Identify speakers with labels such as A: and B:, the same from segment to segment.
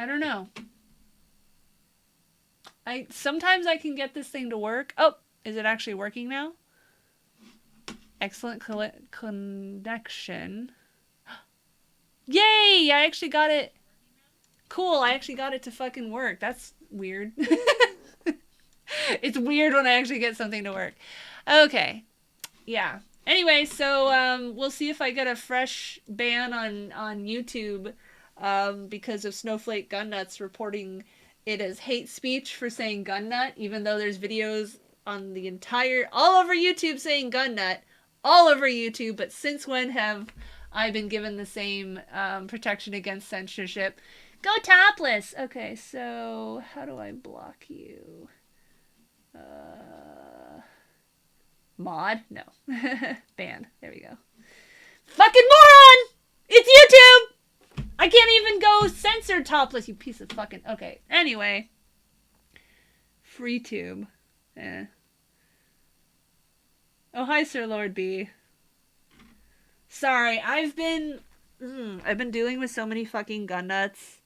A: I don't know. Sometimes I can get this thing to work. Oh, is it actually working now? Excellent connection. Yay! I actually got it. Cool, I actually got it to fucking work. That's weird. It's weird when I actually get something to work. Okay. Yeah. Anyway, so we'll see if I get a fresh ban on YouTube because of Snowflake Gun Nuts reporting it as hate speech for saying gun nut, even though there's videos on the all over YouTube saying gun nut, all over YouTube. But since when have I been given the same protection against censorship? Go topless! Okay, so how do I block you? Mod? No. Ban. There we go. Fucking moron! It's YouTube! I can't even go censor topless, you piece of fucking... Okay, anyway. FreeTube. Oh, hi, Sir Lord B. Sorry, I've been dealing with so many fucking gun nuts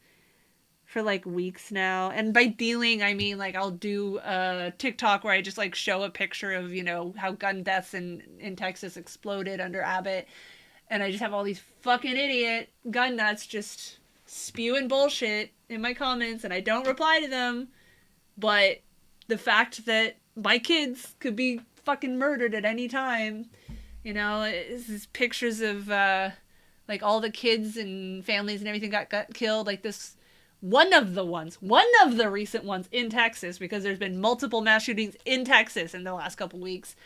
A: for like weeks now. And by dealing, I mean like I'll do a TikTok where I just like show a picture of, you know, how gun deaths in Texas exploded under Abbott. And I just have all these fucking idiot gun nuts just spewing bullshit in my comments, and I don't reply to them. But the fact that my kids could be fucking murdered at any time, you know, it's pictures of like all the kids and families and everything got killed. Like this, one of the recent ones in Texas, because there's been multiple mass shootings in Texas in the last couple weeks.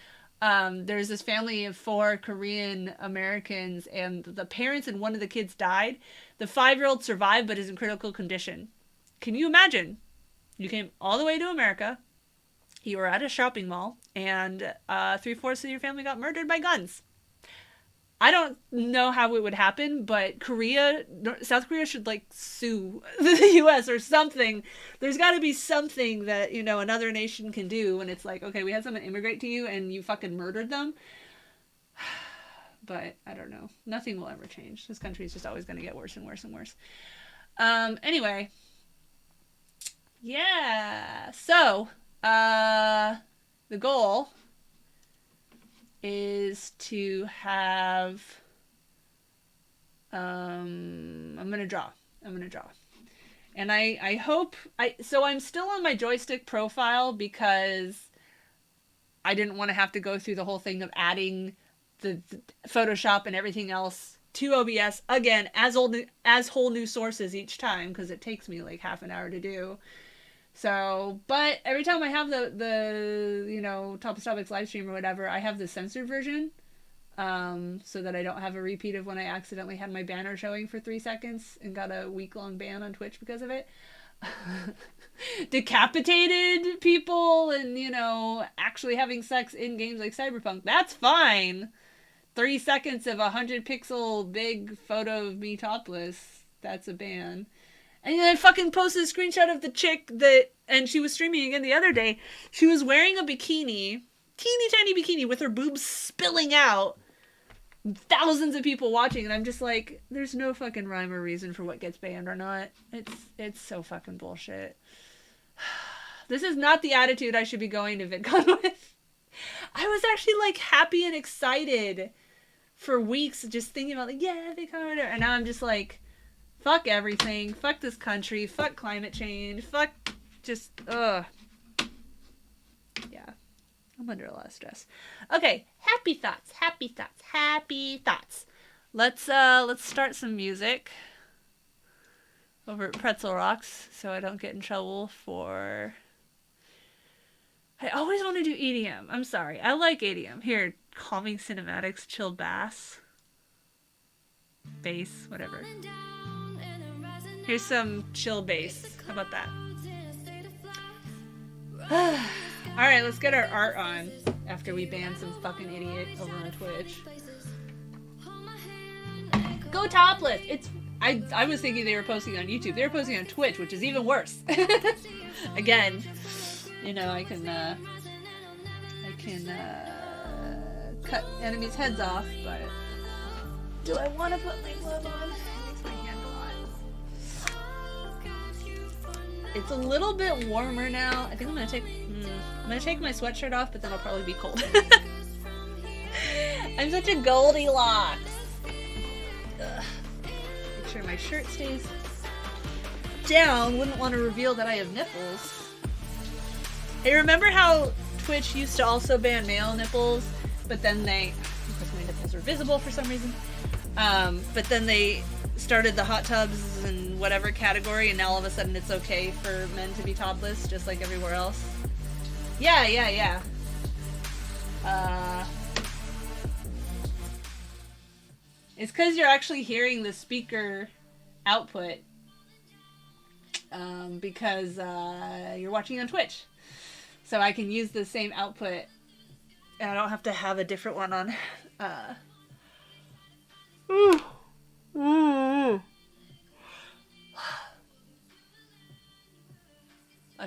A: There's this family of 4 Korean Americans, and the parents and one of the kids died. The 5-year-old survived, but is in critical condition. Can you imagine? You came all the way to America, you were at a shopping mall, and 3/4 of your family got murdered by guns. I don't know how it would happen, but South Korea should like sue the US or something. There's got to be something that, you know, another nation can do when it's like, okay, we had someone immigrate to you and you fucking murdered them. But I don't know. Nothing will ever change. This country is just always going to get worse and worse and worse. Anyway. Yeah. So, the goal is to have I'm gonna draw and I hope so I'm still on my joystick profile because I didn't want to have to go through the whole thing of adding the Photoshop and everything else to OBS again as whole new sources each time, because it takes me like half an hour to do. So, but every time I have the you know, Topless Topics live stream or whatever, I have the censored version, so that I don't have a repeat of when I accidentally had my banner showing for 3 seconds and got a week-long ban on Twitch because of it. Decapitated people and, you know, actually having sex in games like Cyberpunk, that's fine. 3 seconds of 100-pixel big photo of me topless, that's a ban. And then I fucking posted a screenshot of the chick and she was streaming again the other day. She was wearing a bikini, teeny tiny bikini with her boobs spilling out. Thousands of people watching, and I'm just like, there's no fucking rhyme or reason for what gets banned or not. It's so fucking bullshit. This is not the attitude I should be going to VidCon with. I was actually like happy and excited for weeks, just thinking about like, yeah, VidCon, and now I'm just like, fuck everything. Fuck this country. Fuck climate change. Fuck just, ugh. Yeah. I'm under a lot of stress. Okay. Happy thoughts. Happy thoughts. Happy thoughts. Let's start some music over at Pretzel Rocks so I don't get in trouble for... I always want to do EDM. I'm sorry. I like EDM. Here, calming cinematics, chilled bass. Bass, whatever. Here's some chill bass. How about that? Alright, let's get our art on after we ban some fucking idiot over on Twitch. Go topless! I was thinking they were posting on YouTube. They were posting on Twitch, which is even worse. Again, you know, I can cut enemies' heads off, but do I want to put my glove on? It makes my hand hot. It's a little bit warmer now. I think I'm gonna take my sweatshirt off, but then I'll probably be cold. I'm such a Goldilocks. Ugh. Make sure my shirt stays down. Wouldn't want to reveal that I have nipples. Hey, remember how Twitch used to also ban male nipples, but then because my nipples are visible for some reason, but then they started the hot tubs and whatever category, and now all of a sudden it's okay for men to be topless, just like everywhere else. Yeah. It's because you're actually hearing the speaker output, because you're watching on Twitch. So I can use the same output, and I don't have to have a different one on. I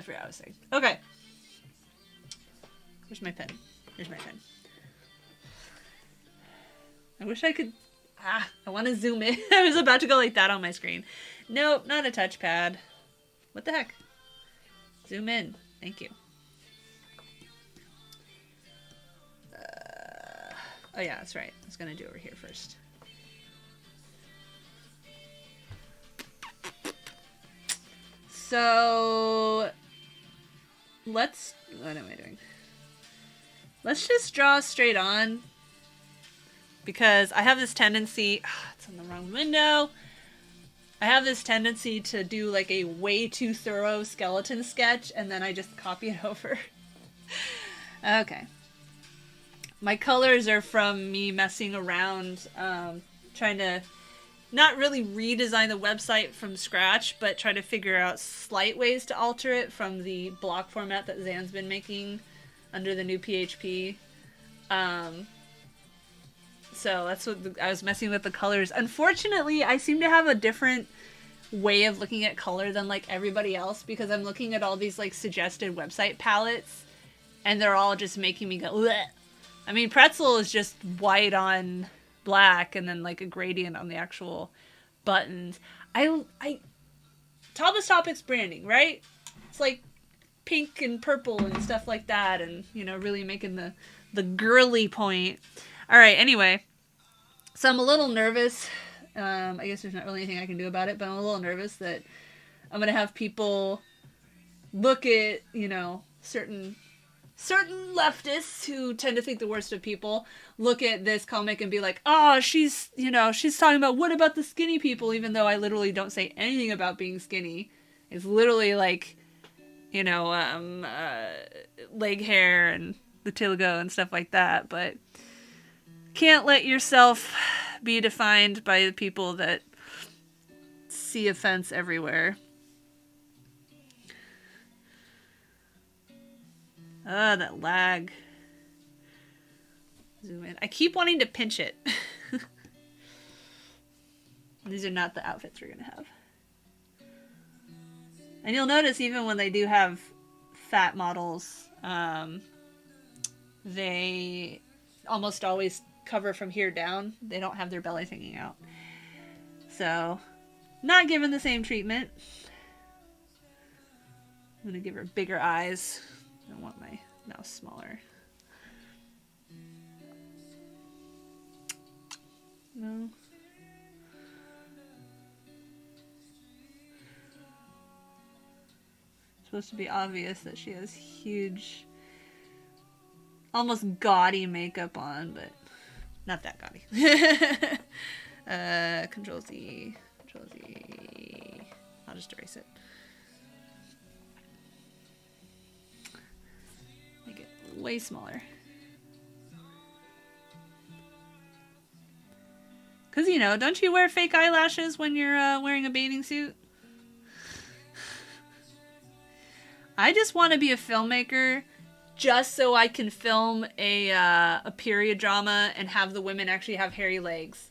A: forgot what I was saying. Okay. Where's my pen? Here's my pen. I wish I could... I want to zoom in. I was about to go like that on my screen. Nope, not a touchpad. What the heck? Zoom in. Thank you. Oh yeah, that's right. I was going to do over here first. So... what am I doing? Let's just draw straight on, because I have this tendency, it's in the wrong window. I have this tendency to do like a way too thorough skeleton sketch, and then I just copy it over. Okay. My colors are from me messing around, trying to not really redesign the website from scratch, but try to figure out slight ways to alter it from the block format that Zan's been making under the new PHP. So that's what I was messing with the colors. Unfortunately, I seem to have a different way of looking at color than like everybody else, because I'm looking at all these like suggested website palettes, and they're all just making me go, bleh. I mean, Pretzel is just white on black and then like a gradient on the actual buttons. Topless Topics branding, right? It's like pink and purple and stuff like that, and you know, really making the girly point. All right, anyway, so I'm a little nervous. I guess there's not really anything I can do about it, but I'm a little nervous that I'm gonna have people look at, you know, certain leftists who tend to think the worst of people, look at this comic and be like, oh, she's talking about, what about the skinny people, even though I literally don't say anything about being skinny. It's literally like, you know, leg hair and vitiligo and stuff like that, but can't let yourself be defined by the people that see offense everywhere. Ah, that lag. Zoom in. I keep wanting to pinch it. These are not the outfits we're going to have. And you'll notice even when they do have fat models, they almost always cover from here down. They don't have their bellies hanging out. So, not given the same treatment. I'm going to give her bigger eyes. I want my mouse smaller. No. It's supposed to be obvious that she has huge, almost gaudy makeup on, but not that gaudy. Control Z. Control Z. I'll just erase it. Make it way smaller. Because, you know, don't you wear fake eyelashes when you're wearing a bathing suit? I just want to be a filmmaker just so I can film a period drama and have the women actually have hairy legs.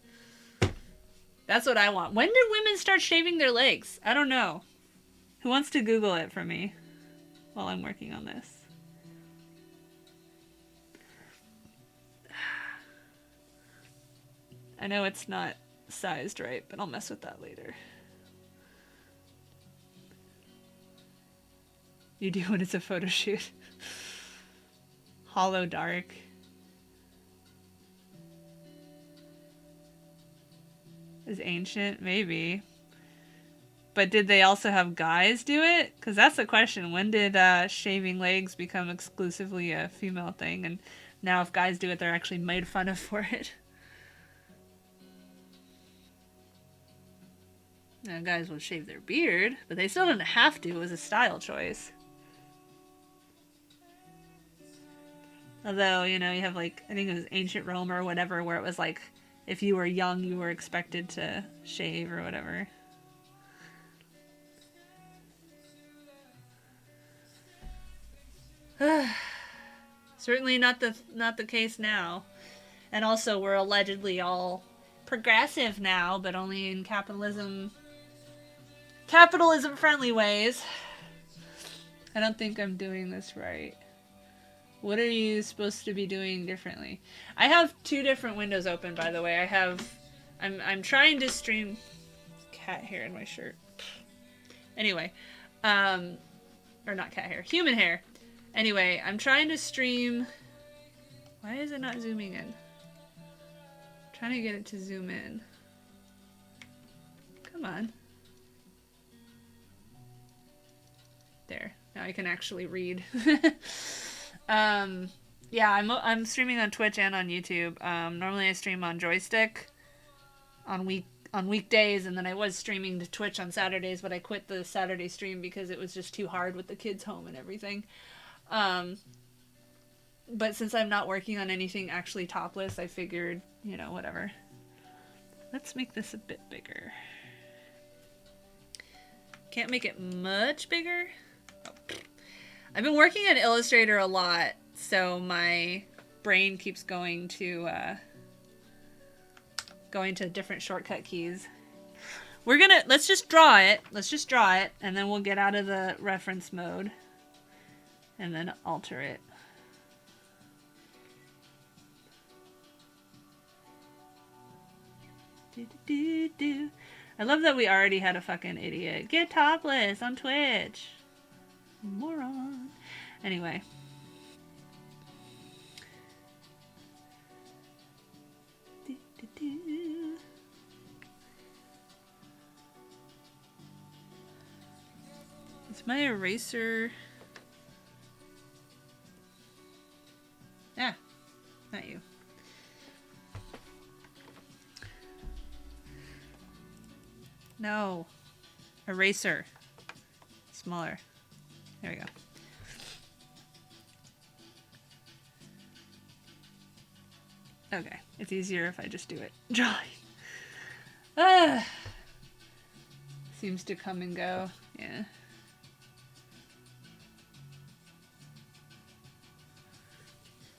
A: That's what I want. When did women start shaving their legs? I don't know. Who wants to Google it for me while I'm working on this? I know it's not sized right, but I'll mess with that later. You do when it's a photo shoot. Hollow dark. Is ancient? Maybe. But did they also have guys do it? Because that's the question. When did shaving legs become exclusively a female thing? And now if guys do it, they're actually made fun of for it. Now guys will shave their beard, but they still didn't have to. It was a style choice. Although, you know, you have like, I think it was ancient Rome or whatever, where it was like, if you were young, you were expected to shave or whatever. Certainly not the case now. And also, we're allegedly all progressive now, but only in capitalism friendly ways. I don't think I'm doing this right. What are you supposed to be doing differently? I have two different windows open, by the way. I'm trying to stream cat hair in my shirt. Anyway, or not cat hair, human hair. Anyway, I'm trying to stream. Why is it not zooming in? I'm trying to get it to zoom in. Come on. There. Now I can actually read. Yeah, I'm streaming on Twitch and on YouTube. Normally I stream on Joystick on weekdays, and then I was streaming to Twitch on Saturdays, but I quit the Saturday stream because it was just too hard with the kids home and everything. But since I'm not working on anything actually topless, I figured, you know, whatever. Let's make this a bit bigger. Can't make it much bigger. Oh. I've been working in Illustrator a lot, so my brain keeps going to different shortcut keys. Let's just draw it, and then we'll get out of the reference mode, and then alter it. I love that we already had a fucking idiot. Get topless on Twitch. Moron. Anyway. Is my eraser... Ah, not you. No. Eraser. Smaller. There we go. Okay. It's easier if I just do it. Drawing. Seems to come and go. Yeah.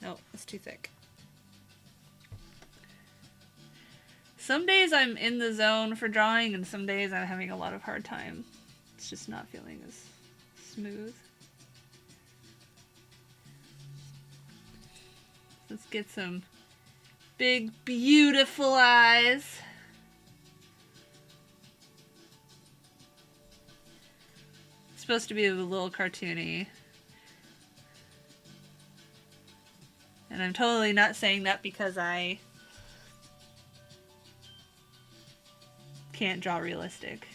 A: Nope, it's too thick. Some days I'm in the zone for drawing, and some days I'm having a lot of hard time. It's just not feeling as smooth. Let's get some big, beautiful eyes. It's supposed to be a little cartoony. And I'm totally not saying that because I can't draw realistic.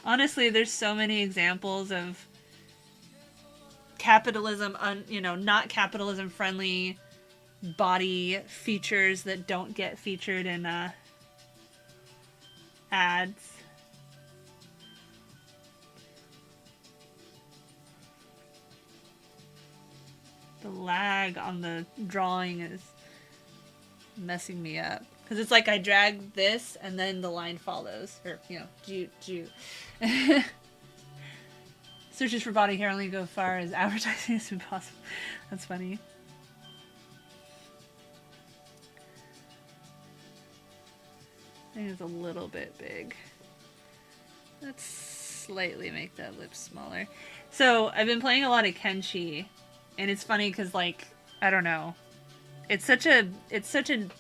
A: Honestly, there's so many examples of capitalism, not capitalism friendly body features that don't get featured in ads. The lag on the drawing is messing me up. Because it's like I drag this and then the line follows. Or, Searches for body hair only go far as advertising is impossible. That's funny. I think it's a little bit big. Let's slightly make that lip smaller. So, I've been playing a lot of Kenshi. And it's funny because, like, I don't know. it's such a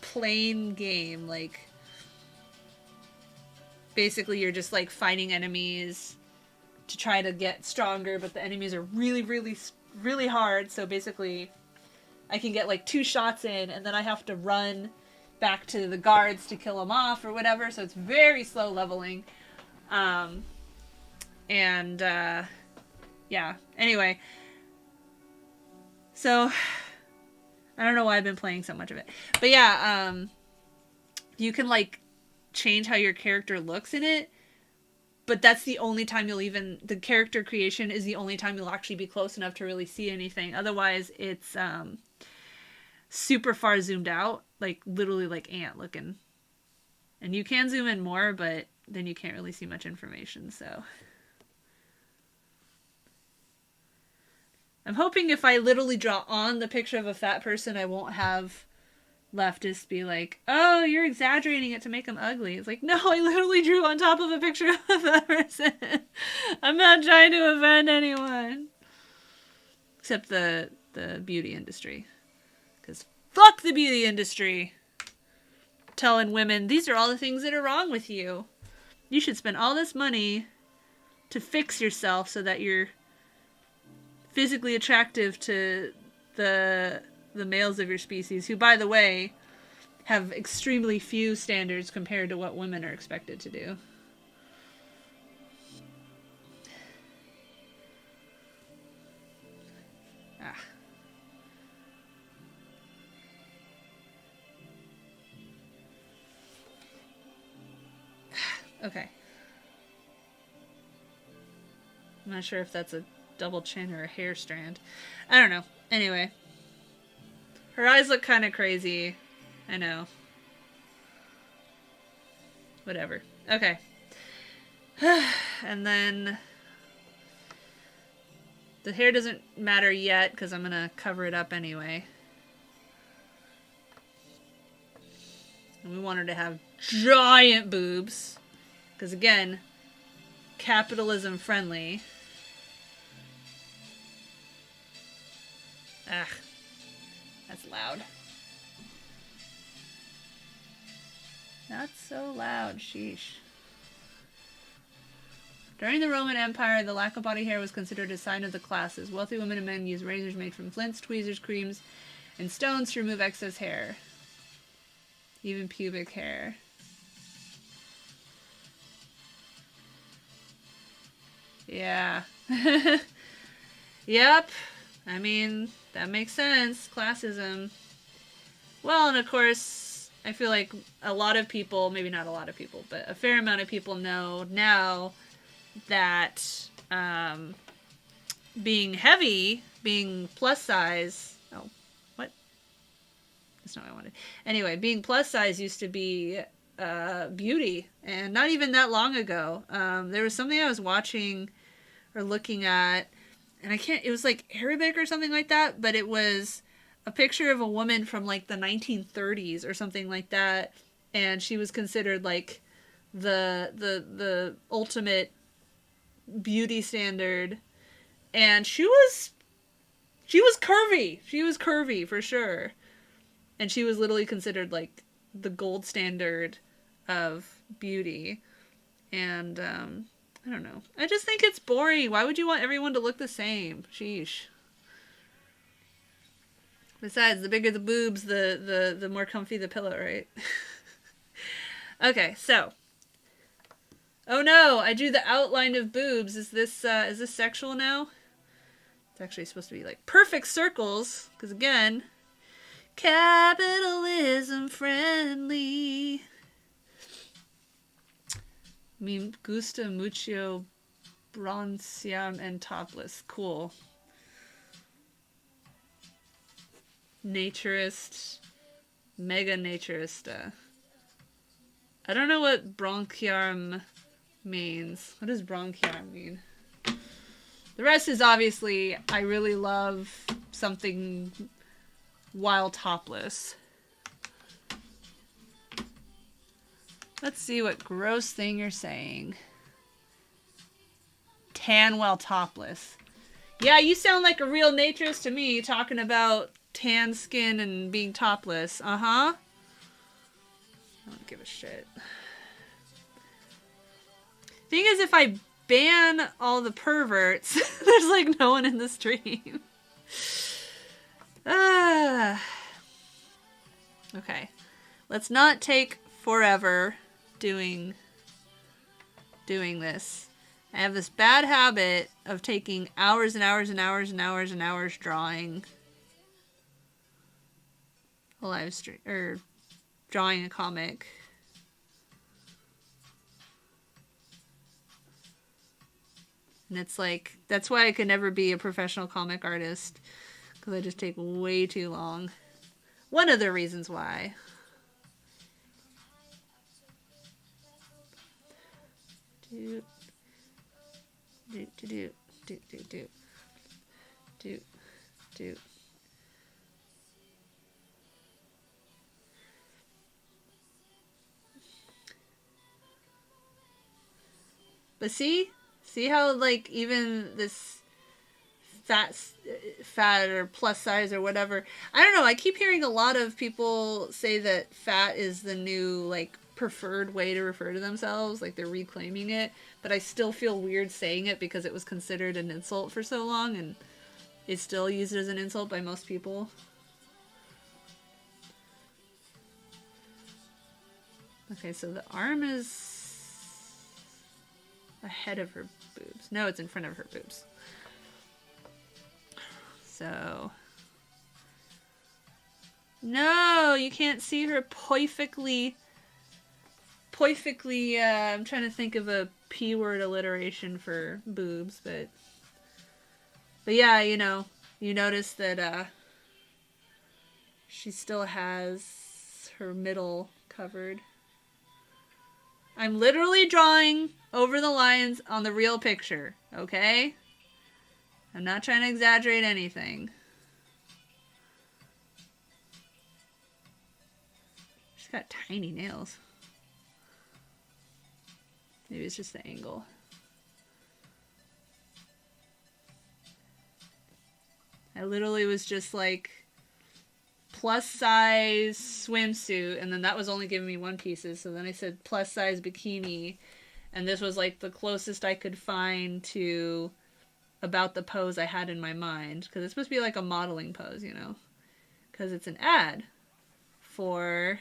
A: plain game. Like, basically you're just like fighting enemies to try to get stronger, but the enemies are really, really, really hard. So basically, I can get like 2 shots in, and then I have to run back to the guards to kill them off or whatever. So it's very slow leveling. And yeah. Anyway, so I don't know why I've been playing so much of it, but yeah, you can like change how your character looks in it, but that's the only time the character creation is the only time you'll actually be close enough to really see anything. Otherwise, it's super far zoomed out, like literally like ant looking. And you can zoom in more, but then you can't really see much information, so. I'm hoping if I literally draw on the picture of a fat person, I won't have leftists be like, oh, you're exaggerating it to make them ugly. It's like, no, I literally drew on top of a picture of a fat person. I'm not trying to offend anyone. Except the beauty industry. Because fuck the beauty industry. Telling women, these are all the things that are wrong with you. You should spend all this money to fix yourself so that you're physically attractive to the males of your species, who, by the way, have extremely few standards compared to what women are expected to do. Ah. Okay. I'm not sure if that's a double chin or a hair strand. I don't know. Anyway. Her eyes look kind of crazy. I know. Whatever. Okay. And then the hair doesn't matter yet because I'm going to cover it up anyway. And we want her to have giant boobs. Because again, capitalism friendly. Ugh. That's loud. Not so loud, sheesh. During the Roman Empire, the lack of body hair was considered a sign of the classes. Wealthy women and men used razors made from flints, tweezers, creams, and stones to remove excess hair. Even pubic hair. Yeah. Yep. I mean, that makes sense. Classism. Well, and of course, I feel like a lot of people, maybe not a lot of people, but a fair amount of people know now that being heavy, being plus size, oh, what? That's not what I wanted. Anyway, being plus size used to be beauty, and not even that long ago. There was something I was watching or looking at, and it was like Arabic or something like that, but it was a picture of a woman from like the 1930s or something like that, and she was considered like the ultimate beauty standard, and she was curvy. She was curvy for sure, and she was literally considered like the gold standard of beauty. And I don't know. I just think it's boring. Why would you want everyone to look the same? Sheesh. Besides, the bigger the boobs, the more comfy the pillow, right? Okay, so. Oh no, I drew the outline of boobs. Is this sexual now? It's actually supposed to be like perfect circles, because again, capitalism friendly. Me gusta mucho broncear and topless. Cool. Naturist. Mega naturista. I don't know what bronchiarm means. What does bronchiarm mean? The rest is obviously, I really love something while topless. Let's see what gross thing you're saying. Tan while topless. Yeah, you sound like a real naturist to me, talking about tan skin and being topless. Uh-huh. I don't give a shit. Thing is, if I ban all the perverts, there's like no one in the stream. Okay. Let's not take forever doing this. I have this bad habit of taking hours and hours and hours and hours and hours drawing a live stream, or drawing a comic. And it's like, that's why I could never be a professional comic artist, because I just take way too long. One of the reasons why. Do. But see how like even this fat or plus size or whatever. I don't know. I keep hearing a lot of people say that fat is the new like preferred way to refer to themselves, like they're reclaiming it, but I still feel weird saying it because it was considered an insult for so long and it's still used as an insult by most people. Okay, so the arm is ahead of her boobs. No, it's in front of her boobs. So no, you can't see her perfectly. I'm trying to think of a P-word alliteration for boobs, but yeah, you know, you notice that she still has her middle covered. I'm literally drawing over the lines on the real picture, okay? I'm not trying to exaggerate anything. She's got tiny nails. Maybe it's just the angle. I literally was just like plus size swimsuit, and then that was only giving me one pieces, so then I said plus size bikini, and this was like the closest I could find to about the pose I had in my mind, because it's supposed to be like a modeling pose, you know, because it's an ad for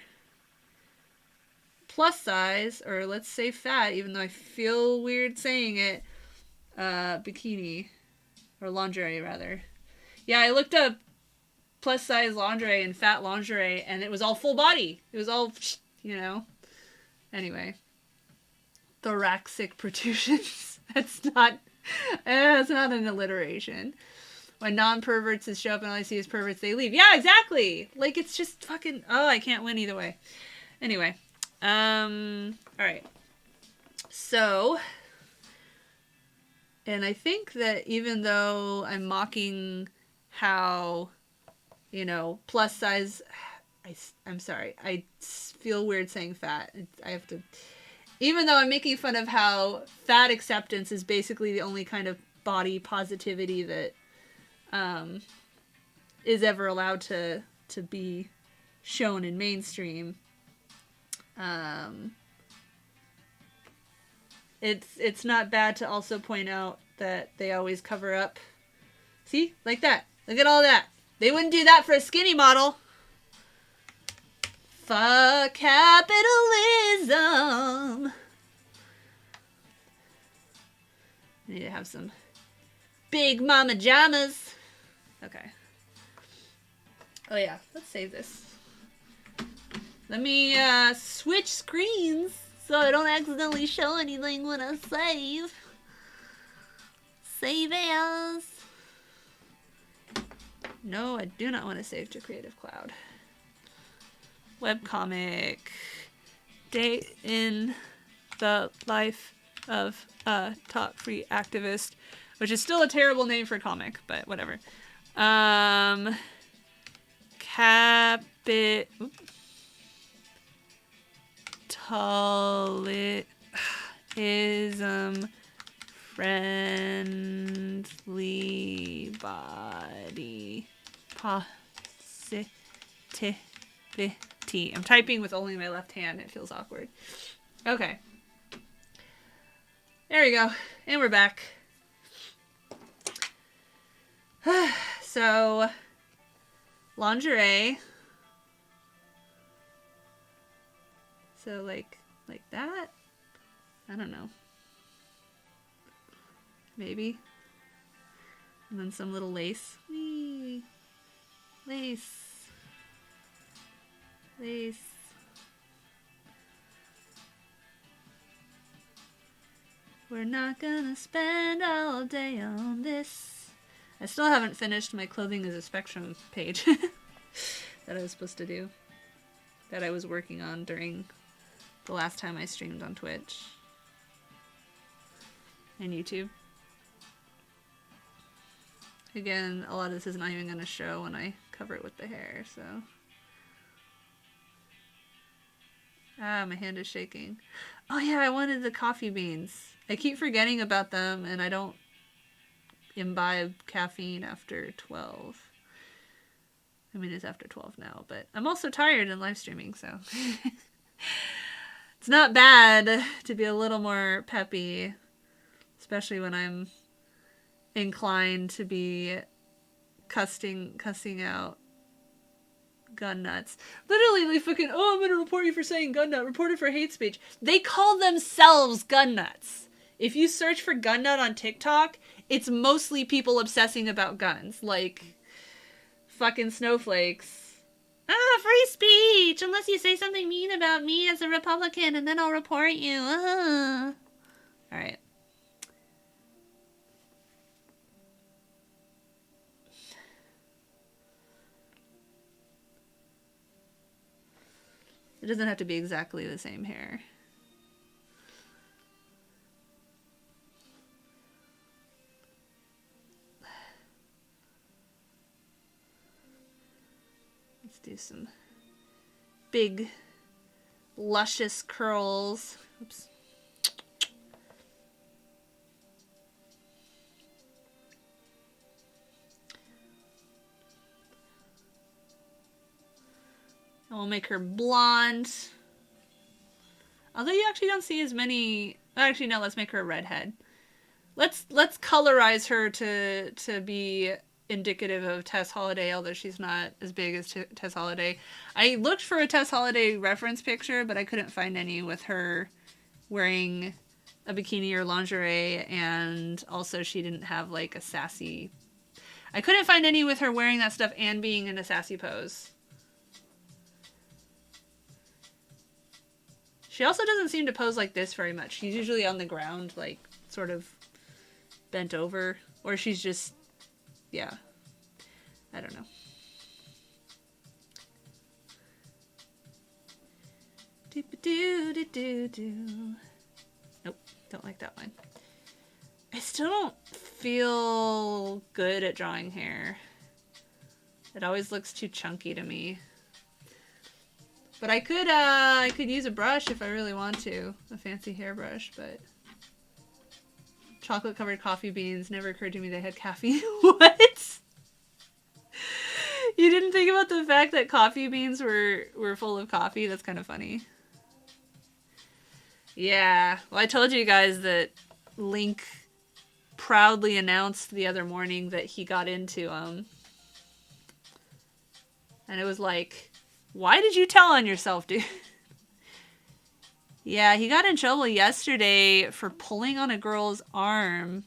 A: plus size, or let's say fat, even though I feel weird saying it, bikini, or lingerie rather. Yeah, I looked up plus size lingerie and fat lingerie, and it was all full body. It was all, you know. Anyway, thoracic protrusions. That's not an alliteration. When non-perverts show up and all I see is perverts, they leave. Yeah, exactly. Like, it's just fucking, oh, I can't win either way. Anyway. Alright. So, and I think that even though I'm mocking how, you know, plus size, I'm sorry, I feel weird saying fat. I have to, even though I'm making fun of how fat acceptance is basically the only kind of body positivity that is ever allowed to be shown in mainstream. It's not bad to also point out that they always cover up. See? Like that. Look at all that. They wouldn't do that for a skinny model. Fuck capitalism. I need to have some big mama jamas. Okay. Oh yeah, let's save this. Let me switch screens so I don't accidentally show anything when I save. Save as. No, I do not want to save to Creative Cloud. Webcomic. Day in the life of a top-free activist, which is still a terrible name for a comic, but whatever. Capitalism friendly body I'm typing with only my left hand. It feels awkward. Okay. There we go. And we're back. So, lingerie. So, like that? I don't know. Maybe. And then some little lace. Whee! Lace. Lace. We're not gonna spend all day on this. I still haven't finished my clothing is a spectrum page that I was supposed to do. That I was working on during the last time I streamed on Twitch and YouTube. Again, a lot of this is not even going to show when I cover it with the hair, so. Ah, my hand is shaking. Oh yeah, I wanted the coffee beans. I keep forgetting about them, and I don't imbibe caffeine after 12. I mean, it's after 12 now, but I'm also tired in live streaming, so. It's not bad to be a little more peppy, especially when I'm inclined to be cussing out gun nuts. Literally, they fucking, oh, I'm gonna report you for saying gun nut, reported for hate speech. They call themselves gun nuts. If you search for gun nut on TikTok, it's mostly people obsessing about guns, like fucking snowflakes. Ah, free speech, unless you say something mean about me as a Republican, and then I'll report you. Ah. Alright. It doesn't have to be exactly the same hair. Let's do some big, luscious curls. Oops. And we'll make her blonde. Although you actually don't see as many. Actually, no. Let's make her a redhead. Let's colorize her to be indicative of Tess Holliday, although she's not as big as Tess Holliday. I looked for a Tess Holliday reference picture, but I couldn't find any with her wearing a bikini or lingerie, and also she didn't have like a sassy. I couldn't find any with her wearing that stuff and being in a sassy pose. She also doesn't seem to pose like this very much. She's usually on the ground, like, sort of bent over. Or she's just, yeah. I don't know. Do-ba-do-do-do-do. Nope, don't like that one. I still don't feel good at drawing hair. It always looks too chunky to me. But I could use a brush if I really want to. A fancy hairbrush, but... Chocolate-covered coffee beans. Never occurred to me they had caffeine. What? You didn't think about the fact that coffee beans were full of coffee? That's kind of funny. Yeah. Well, I told you guys that Link proudly announced the other morning that he got into them. And it was like... Why did you tell on yourself, dude? Yeah, he got in trouble yesterday for pulling on a girl's arm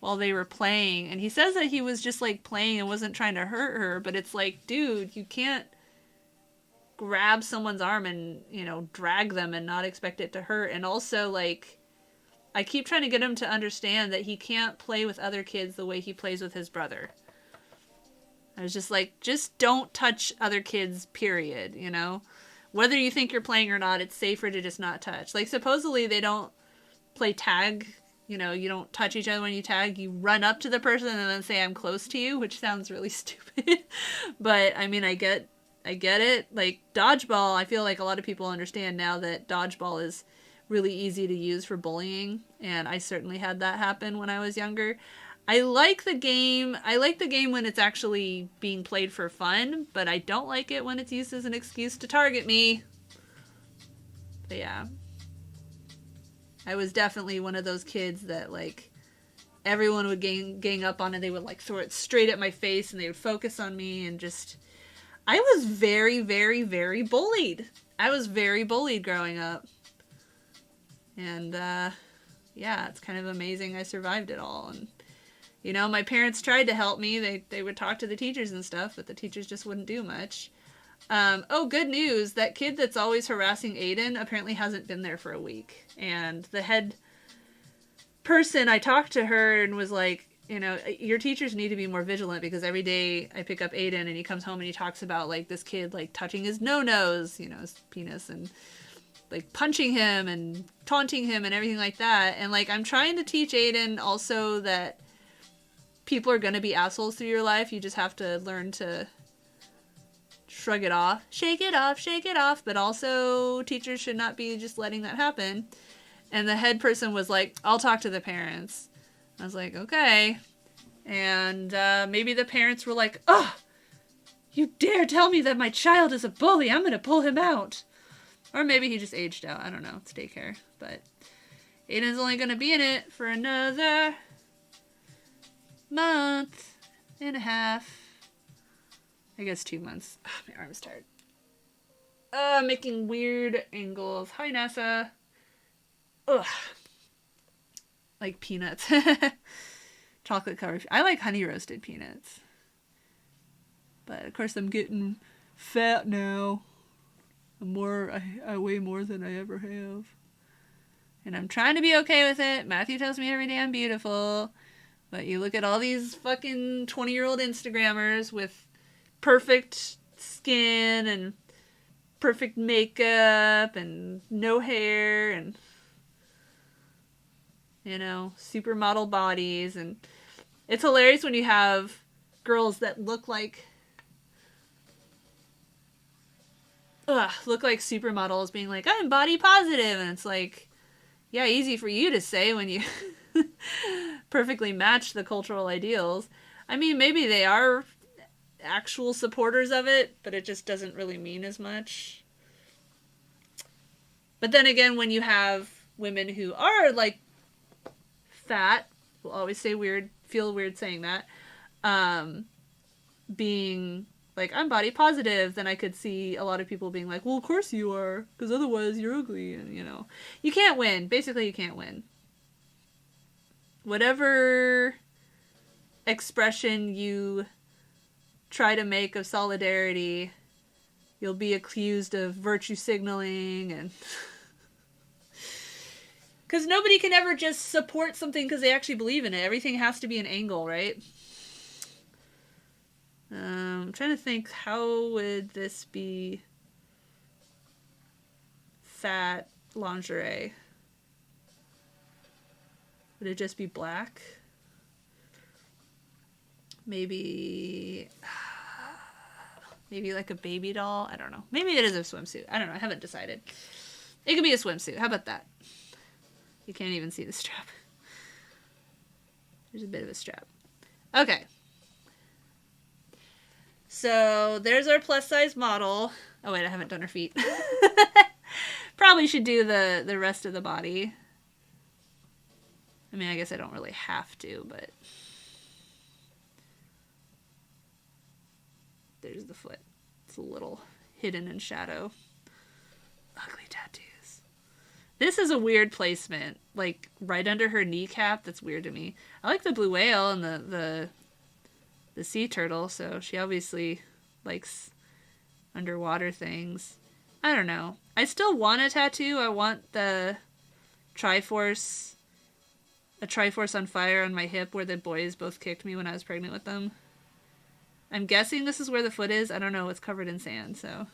A: while they were playing. And he says that he was just, like, playing and wasn't trying to hurt her. But it's like, dude, you can't grab someone's arm and, you know, drag them and not expect it to hurt. And also, like, I keep trying to get him to understand that he can't play with other kids the way he plays with his brother. I was just like, just don't touch other kids, period, you know? Whether you think you're playing or not, it's safer to just not touch. Like, supposedly they don't play tag, you know, you don't touch each other when you tag. You run up to the person and then say, I'm close to you, which sounds really stupid. But, I mean, I get it. Like, dodgeball, I feel like a lot of people understand now that dodgeball is really easy to use for bullying. And I certainly had that happen when I was younger. I like the game. I like the game when it's actually being played for fun, but I don't like it when it's used as an excuse to target me. But yeah. I was definitely one of those kids that, like, everyone would gang up on, and they would, like, throw it straight at my face, and they would focus on me, and just... I was very, very, very bullied. I was very bullied growing up. And, yeah, it's kind of amazing I survived it all. And, you know, my parents tried to help me. They would talk to the teachers and stuff, but the teachers just wouldn't do much. Oh, good news. That kid that's always harassing Aiden apparently hasn't been there for a week. And the head person, I talked to her and was like, you know, your teachers need to be more vigilant, because every day I pick up Aiden and he comes home and he talks about, like, this kid, like, touching his no-nos, you know, his penis, and, like, punching him and taunting him and everything like that. And, like, I'm trying to teach Aiden also that people are going to be assholes through your life. You just have to learn to shrug it off, shake it off. But also, teachers should not be just letting that happen. And the head person was like, I'll talk to the parents. I was like, okay. And maybe the parents were like, oh, you dare tell me that my child is a bully. I'm going to pull him out. Or maybe he just aged out. I don't know. It's daycare. But Aiden's only going to be in it for another month and a half. I guess 2 months. Oh, my arm's tired. Making weird angles. Hi, NASA. Ugh. Like peanuts. Chocolate covered. I like honey roasted peanuts. But of course I'm getting fat now. I weigh more than I ever have. And I'm trying to be okay with it. Matthew tells me every day I'm beautiful. But you look at all these fucking 20-year-old Instagrammers with perfect skin and perfect makeup and no hair and, you know, supermodel bodies. And it's hilarious when you have girls that look like supermodels being like, I'm body positive. And it's like, yeah, easy for you to say when you perfectly match the cultural ideals. I mean, maybe they are actual supporters of it, but it just doesn't really mean as much. But then again, when you have women who are, like, fat, will always feel weird saying that, being like, I'm body positive, then I could see a lot of people being like, well, of course you are, because otherwise you're ugly. And, you know, you can't win. Basically, you can't win. Whatever expression you try to make of solidarity, you'll be accused of virtue signaling. And because nobody can ever just support something because they actually believe in it. Everything has to be an angle, right? I'm trying to think, how would this be fat lingerie? Would it just be black? Maybe like a baby doll? I don't know. Maybe it is a swimsuit. I don't know. I haven't decided. It could be a swimsuit. How about that? You can't even see the strap. There's a bit of a strap. Okay. So there's our plus size model. Oh wait, I haven't done her feet. Probably should do the rest of the body. I mean, I guess I don't really have to, but there's the foot. It's a little hidden in shadow. Ugly tattoos. This is a weird placement, like right under her kneecap. That's weird to me. I like the blue whale and the sea turtle, so she obviously likes underwater things. I don't know. I still want a tattoo. I want a Triforce on fire on my hip where the boys both kicked me when I was pregnant with them. I'm guessing this is where the foot is. I don't know. It's covered in sand, so.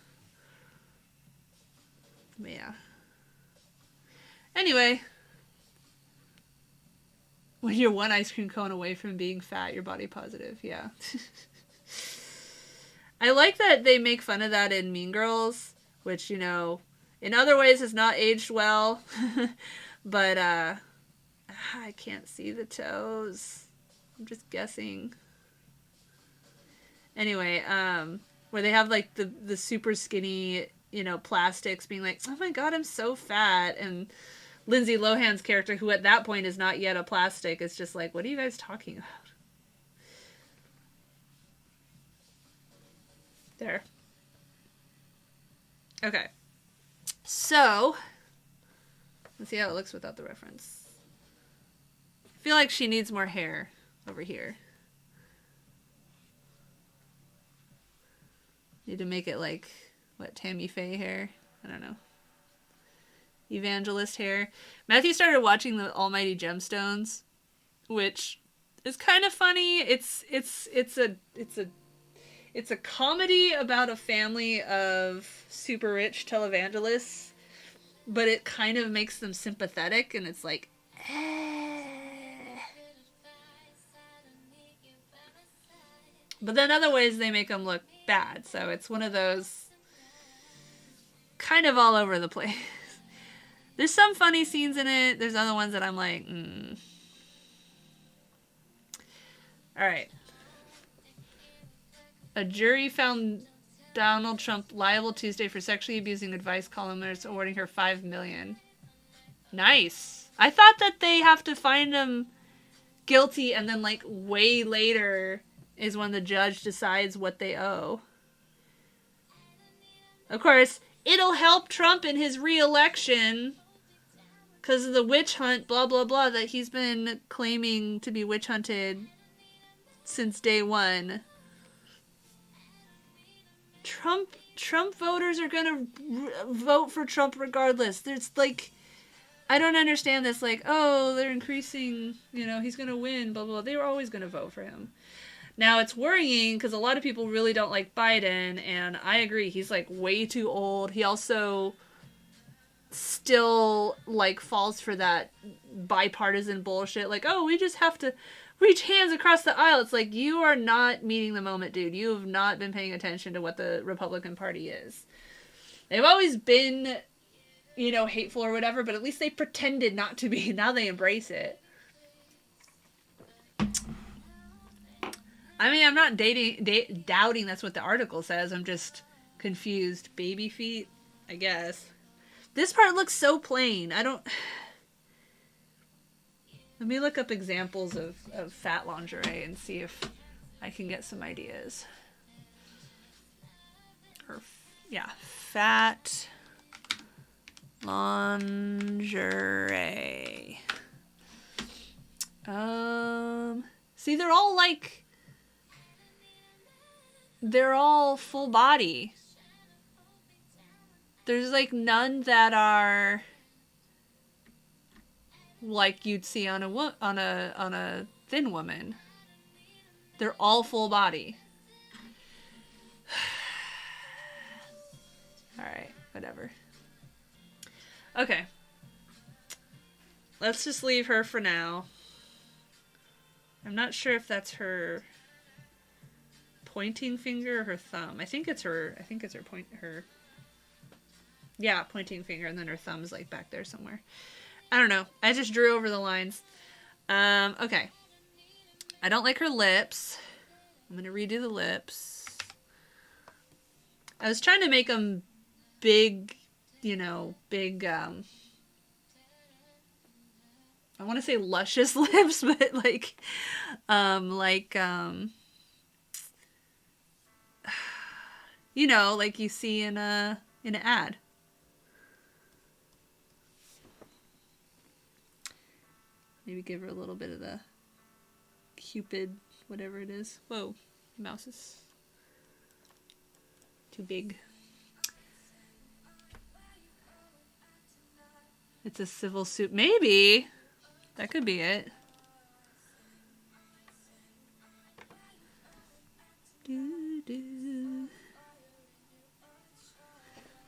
A: But yeah. Anyway. When you're one ice cream cone away from being fat, you're body positive. Yeah. I like that they make fun of that in Mean Girls, which, you know, in other ways has not aged well. But, I can't see the toes. I'm just guessing. Anyway, where they have like the super skinny, you know, plastics being like, oh my god, I'm so fat, and Lindsay Lohan's character, who at that point is not yet a plastic, is just like, what are you guys talking about? There. Okay. So, let's see how it looks without the reference. I feel like she needs more hair over here. Need to make it like, what, Tammy Faye hair? I don't know. Evangelist hair. Matthew started watching the Almighty Gemstones, which is kind of funny. It's a comedy about a family of super rich televangelists, but it kind of makes them sympathetic, and it's like, But then other ways they make them look bad. So it's one of those kind of all over the place. There's some funny scenes in it. There's other ones that I'm like, All right. A jury found Donald Trump liable Tuesday for sexually abusing advice columnist, awarding her $5 million. Nice. I thought that they have to find him guilty and then like way later is when the judge decides what they owe. Of course, it'll help Trump in his re-election because of the witch hunt, blah, blah, blah, that he's been claiming to be witch hunted since day one. Trump voters are gonna vote for Trump regardless. There's like, I don't understand this. Like, oh, they're increasing, you know, he's gonna win, blah, blah. They were always gonna vote for him. Now, it's worrying because a lot of people really don't like Biden, and I agree. He's, like, way too old. He also still, like, falls for that bipartisan bullshit. Like, oh, we just have to reach hands across the aisle. It's like, you are not meeting the moment, dude. You have not been paying attention to what the Republican Party is. They've always been, you know, hateful or whatever, but at least they pretended not to be. Now they embrace it. I mean, I'm not doubting that's what the article says. I'm just confused. Baby feet, I guess. This part looks so plain. I don't... Let me look up examples of fat lingerie and see if I can get some ideas. Or, yeah, fat lingerie. See, they're all like... They're all full body. There's like none that are like you'd see on a thin woman. They're all full body. All right, whatever. Okay. Let's just leave her for now. I'm not sure if that's her pointing finger or her thumb. I think it's her yeah, pointing finger, and then her thumb is like back there somewhere. I don't know. I just drew over the lines. Okay. I don't like her lips. I'm gonna redo the lips. I was trying to make them big, you know, big, I want to say luscious lips, but like, you know, like you see in an ad. Maybe give her a little bit of the Cupid, whatever it is. Whoa, mouse is too big. It's a civil suit. Maybe. That could be it.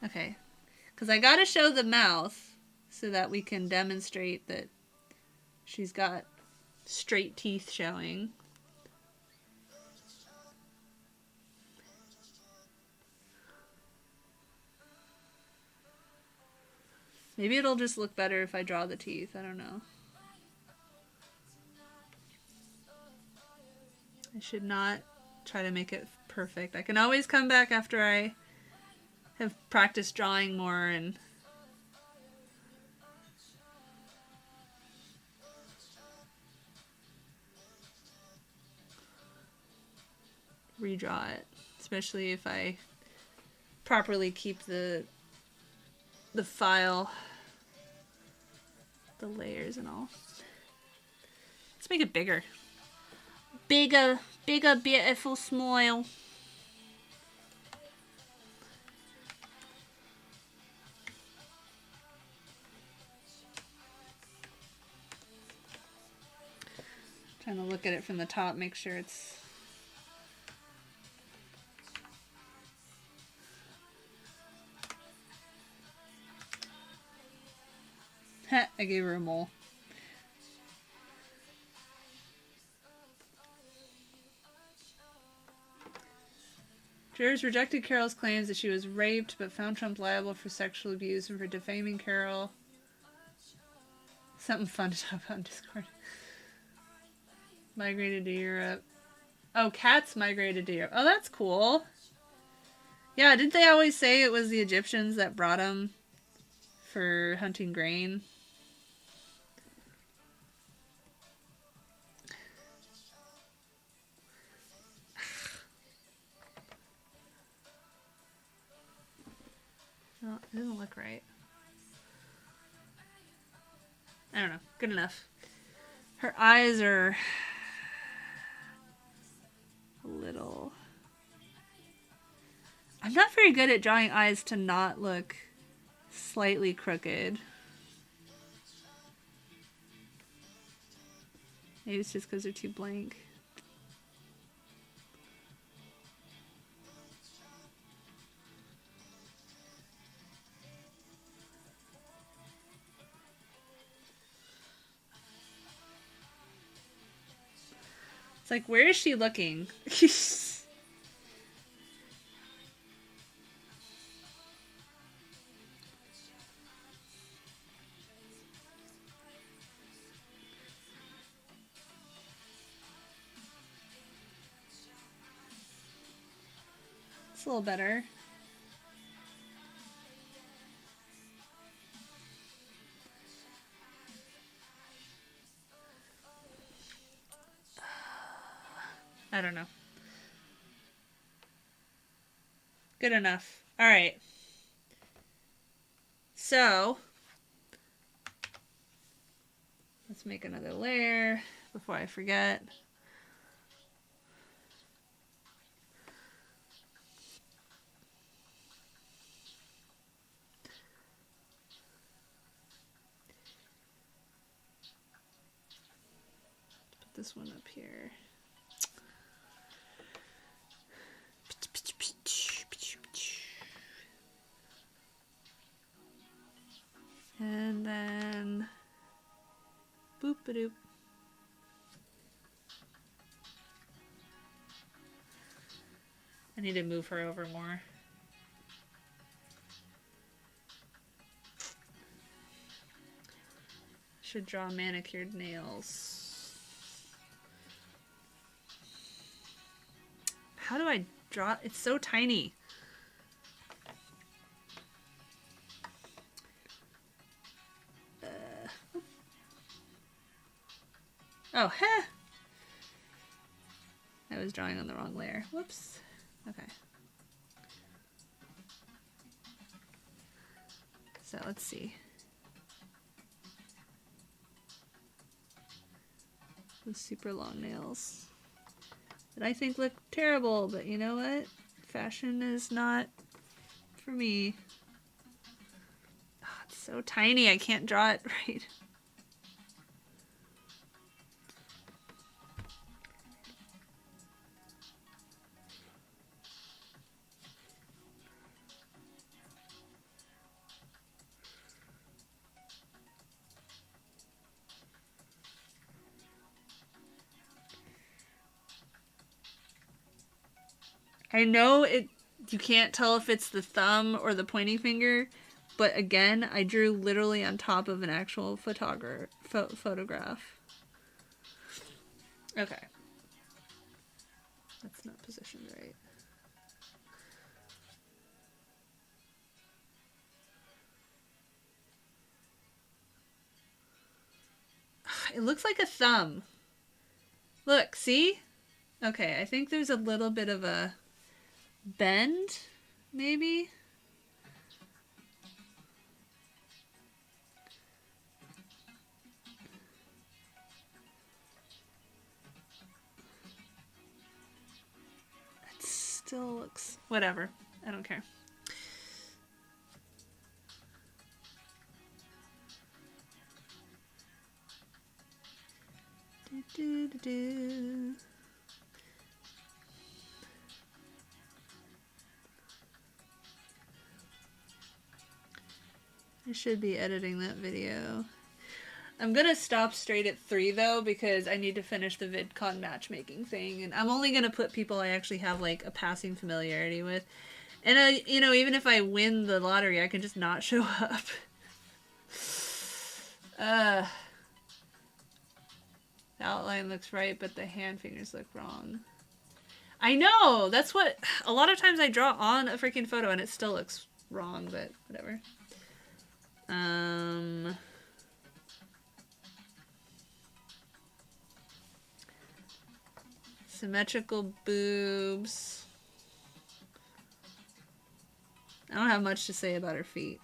A: Okay. Because I gotta show the mouth so that we can demonstrate that she's got straight teeth showing. Maybe it'll just look better if I draw the teeth. I don't know. I should not try to make it perfect. I can always come back after I have practiced drawing more and redraw it, especially if I properly keep the file, the layers and all. Let's make it bigger. Bigger, bigger, beautiful smile. Trying to look at it from the top, make sure it's... I gave her a mole. Jurors rejected Carol's claims that she was raped, but found Trump liable for sexual abuse and for defaming Carol. Something fun to talk about on Discord. Migrated to Europe. Oh, cats migrated to Europe. Oh, that's cool. Yeah, didn't they always say it was the Egyptians that brought them for hunting grain? No, it doesn't look right. I don't know. Good enough. Her eyes are a little... I'm not very good at drawing eyes to not look slightly crooked. Maybe it's just because they're too blank. It's like, where is she looking? It's a little better. I don't know. Good enough. All right. So, let's make another layer before I forget. Put this one up here. And then boop-a-doop. I need to move her over more. Should draw manicured nails. How do I draw? It's so tiny. Oh, heh! I was drawing on the wrong layer. Whoops. Okay. So let's see. Those super long nails that I think look terrible, but you know what? Fashion is not for me. Oh, it's so tiny, I can't draw it right. I know you can't tell if it's the thumb or the pointing finger, but again, I drew literally on top of an actual photograph. Okay. That's not positioned right. It looks like a thumb. Look, see? Okay, I think there's a little bit of a bend, maybe? It still looks... Whatever. I don't care. I should be editing that video. I'm gonna stop straight at 3 though, because I need to finish the VidCon matchmaking thing, and I'm only gonna put people I actually have like a passing familiarity with. And you know, even if I win the lottery, I can just not show up. The outline looks right, but the hand fingers look wrong. I know! That's what... A lot of times I draw on a freaking photo and it still looks wrong, but whatever. Symmetrical boobs. I don't have much to say about her feet.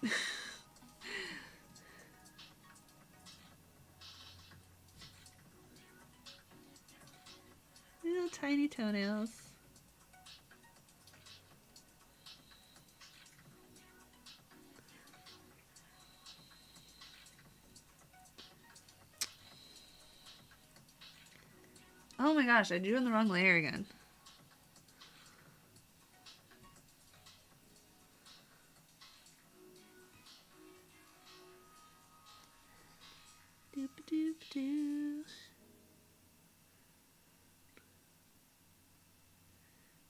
A: Little tiny toenails. Oh my gosh, I drew in the wrong layer again. Doop doop doo.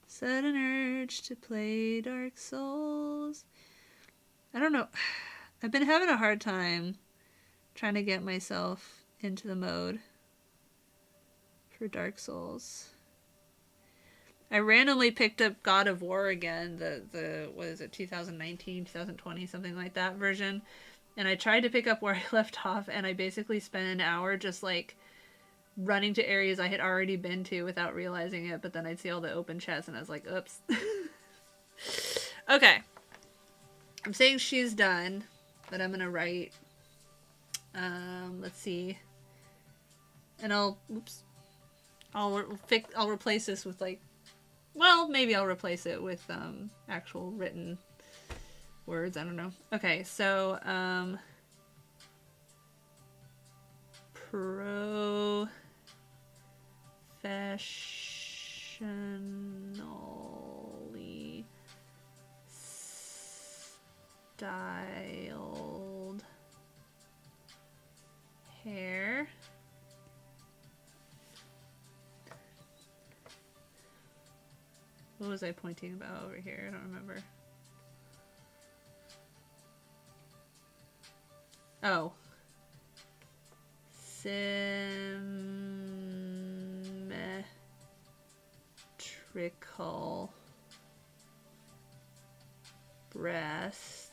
A: Sudden urge to play Dark Souls. I don't know. I've been having a hard time trying to get myself into the mode for Dark Souls. I randomly picked up God of War again, the what is it, 2019, 2020, something like that version. And I tried to pick up where I left off, and I basically spent an hour just like running to areas I had already been to without realizing it, but then I'd see all the open chests and I was like, oops. Okay. I'm saying she's done, but I'm gonna write, let's see. And I'll replace this with like, well, maybe I'll replace it with actual written words. I don't know. Okay, so professionally styled hair. What was I pointing about over here? I don't remember. Oh. Symmetrical breasts.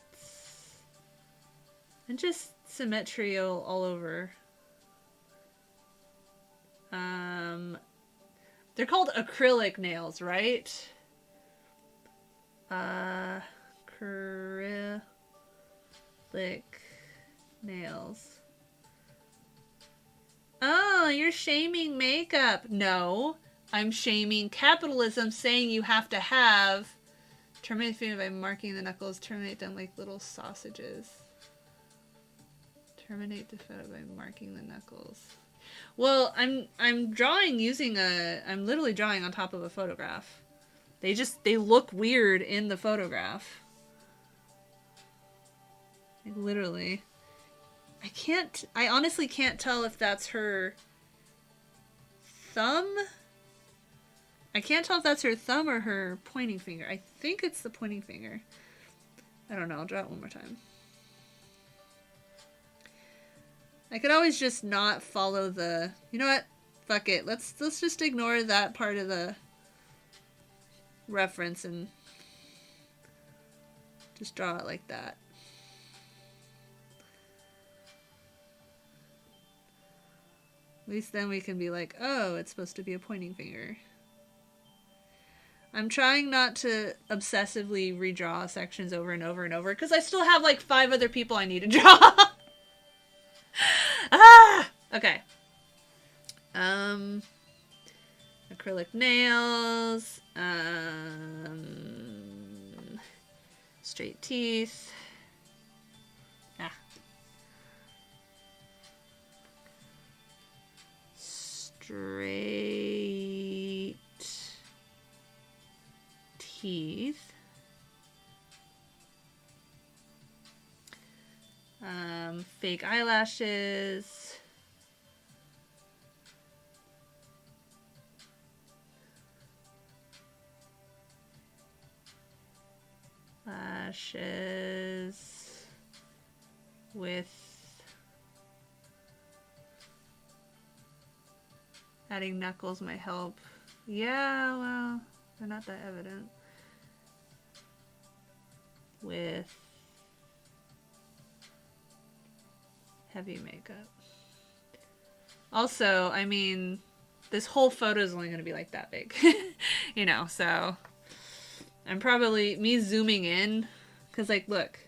A: And just symmetry all over. They're called acrylic nails, right? Acrylic nails. Oh, you're shaming makeup. No, I'm shaming capitalism, saying you have to have. Terminate the by marking the knuckles. Terminate them like little sausages. Terminate the photo by marking the knuckles. Well, I'm drawing using I'm literally drawing on top of a photograph. They look weird in the photograph. Like, literally. I honestly can't tell if that's her thumb. I can't tell if that's her thumb or her pointing finger. I think it's the pointing finger. I don't know, I'll draw it one more time. I could always just not follow the... You know what? Fuck it. Let's just ignore that part of the reference and just draw it like that. At least then we can be like, oh, it's supposed to be a pointing finger. I'm trying not to obsessively redraw sections over and over and over because I still have like 5 other people I need to draw. Ah! Okay. Acrylic nails. Straight teeth. Ah. Straight teeth. Fake eyelashes. Lashes with adding knuckles might help. Yeah, well, they're not that evident. With heavy makeup. Also, I mean, this whole photo is only going to be like that big, you know, so I'm probably, me zooming in, because like, look,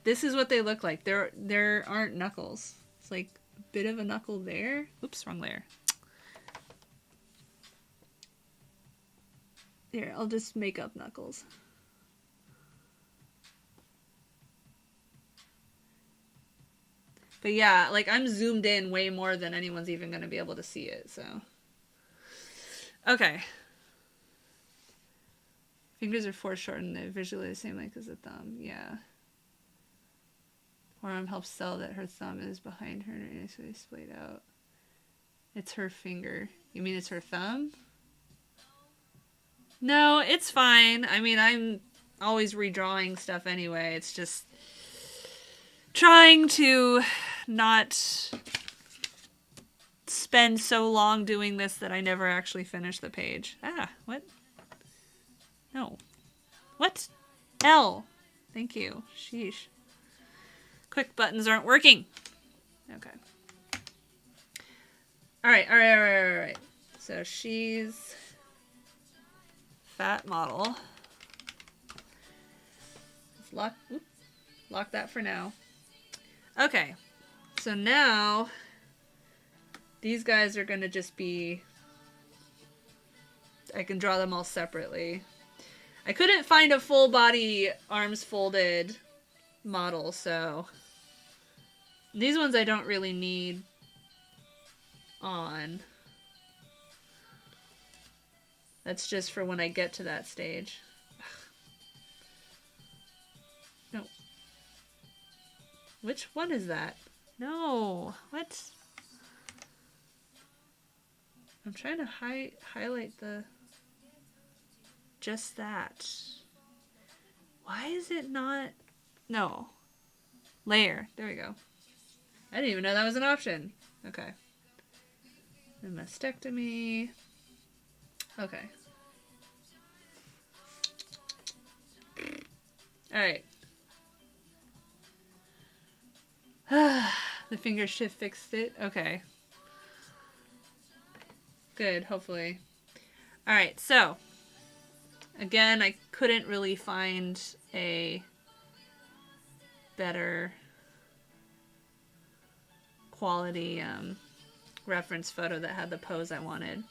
A: this is what they look like. There aren't knuckles. It's like a bit of a knuckle there. Oops, wrong layer. Here, I'll just make up knuckles. But yeah, like I'm zoomed in way more than anyone's even going to be able to see it, so. Okay. Fingers are foreshortened. They're visually the same length as the thumb. Yeah. Forearm helps sell that her thumb is behind her and initially splayed out. It's her finger. You mean it's her thumb? No, it's fine. I mean, I'm always redrawing stuff anyway. It's just trying to not spend so long doing this that I never actually finish the page. Ah, what? No. What? L. Thank you. Sheesh. Quick buttons aren't working. Okay. Alright. So she's fat model. Let's lock that for now. Okay. So now these guys are going to just be, I can draw them all separately. I couldn't find a full body arms folded model, so these ones I don't really need on. That's just for when I get to that stage. No. Which one is that? No. What? I'm trying to highlight the... Just that. Why is it not... No. Layer. There we go. I didn't even know that was an option. Okay. And mastectomy. Okay. Alright. The finger shift fixed it. Okay. Good, hopefully. Alright, so. Again, I couldn't really find a better quality reference photo that had the pose I wanted.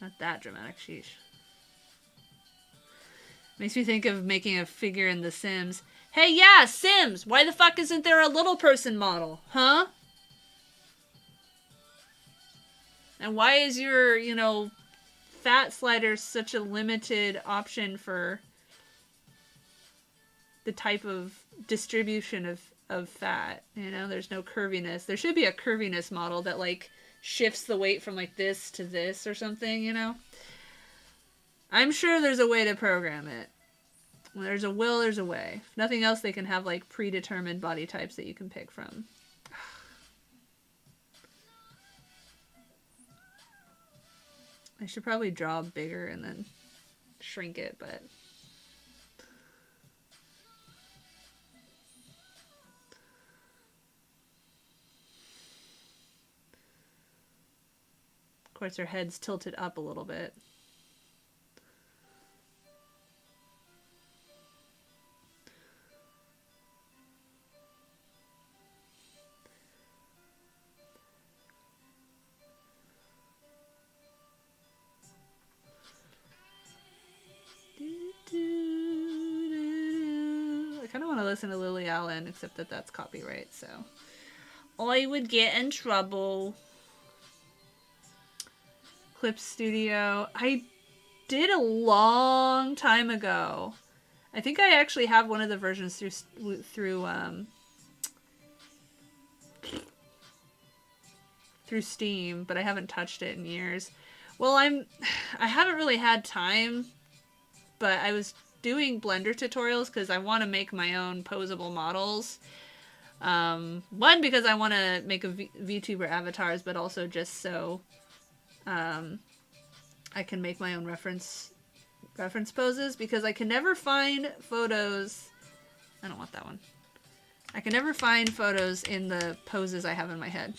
A: Not that dramatic, sheesh. Makes me think of making a figure in The Sims. Hey, yeah, Sims! Why the fuck isn't there a little person model? Huh? And why is your, you know, fat slider such a limited option for the type of distribution of fat? You know, there's no curviness. There should be a curviness model that, like, shifts the weight from, like, this to this or something, you know? I'm sure there's a way to program it. When there's a will, there's a way. If nothing else, they can have, like, predetermined body types that you can pick from. I should probably draw bigger and then shrink it, but... Of course, her head's tilted up a little bit. I kind of want to listen to Lily Allen, except that that's copyright, so I would get in trouble. Clip Studio. I did a long time ago. I think I actually have one of the versions through Steam, but I haven't touched it in years. Well, I haven't really had time, but I was doing Blender tutorials because I want to make my own posable models. One, because I want to make a VTuber avatars, but also just so I can make my own reference poses, because I can never find photos. I don't want that one. I can never find photos in the poses I have in my head.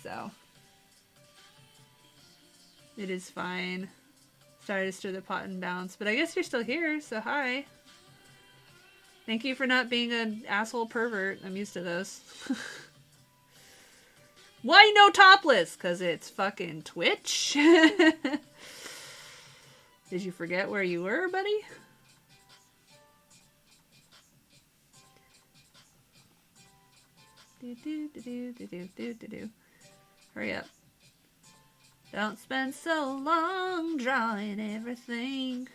A: So it is fine. Sorry to stir the pot and bounce, but I guess you're still here, so hi. Thank you for not being an asshole pervert. I'm used to those. Why no topless? Because it's fucking Twitch. Did you forget where you were, buddy? Hurry up. Don't spend so long drawing everything.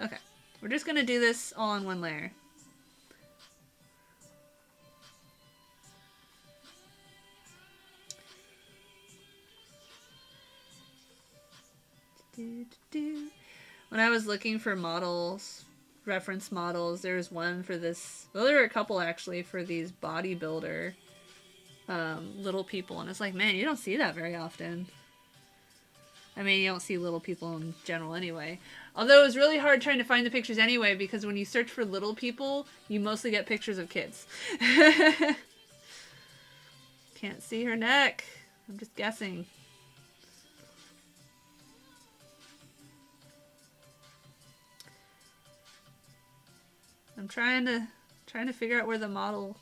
A: Okay, we're just gonna do this all on one layer. When I was looking for models, reference models, there was one for this, well, there were a couple actually for these bodybuilder little people, and it's like, man, you don't see that very often. I mean, you don't see little people in general anyway. Although it was really hard trying to find the pictures anyway, because when you search for little people, you mostly get pictures of kids. Can't see her neck. I'm just guessing. I'm trying to figure out where the model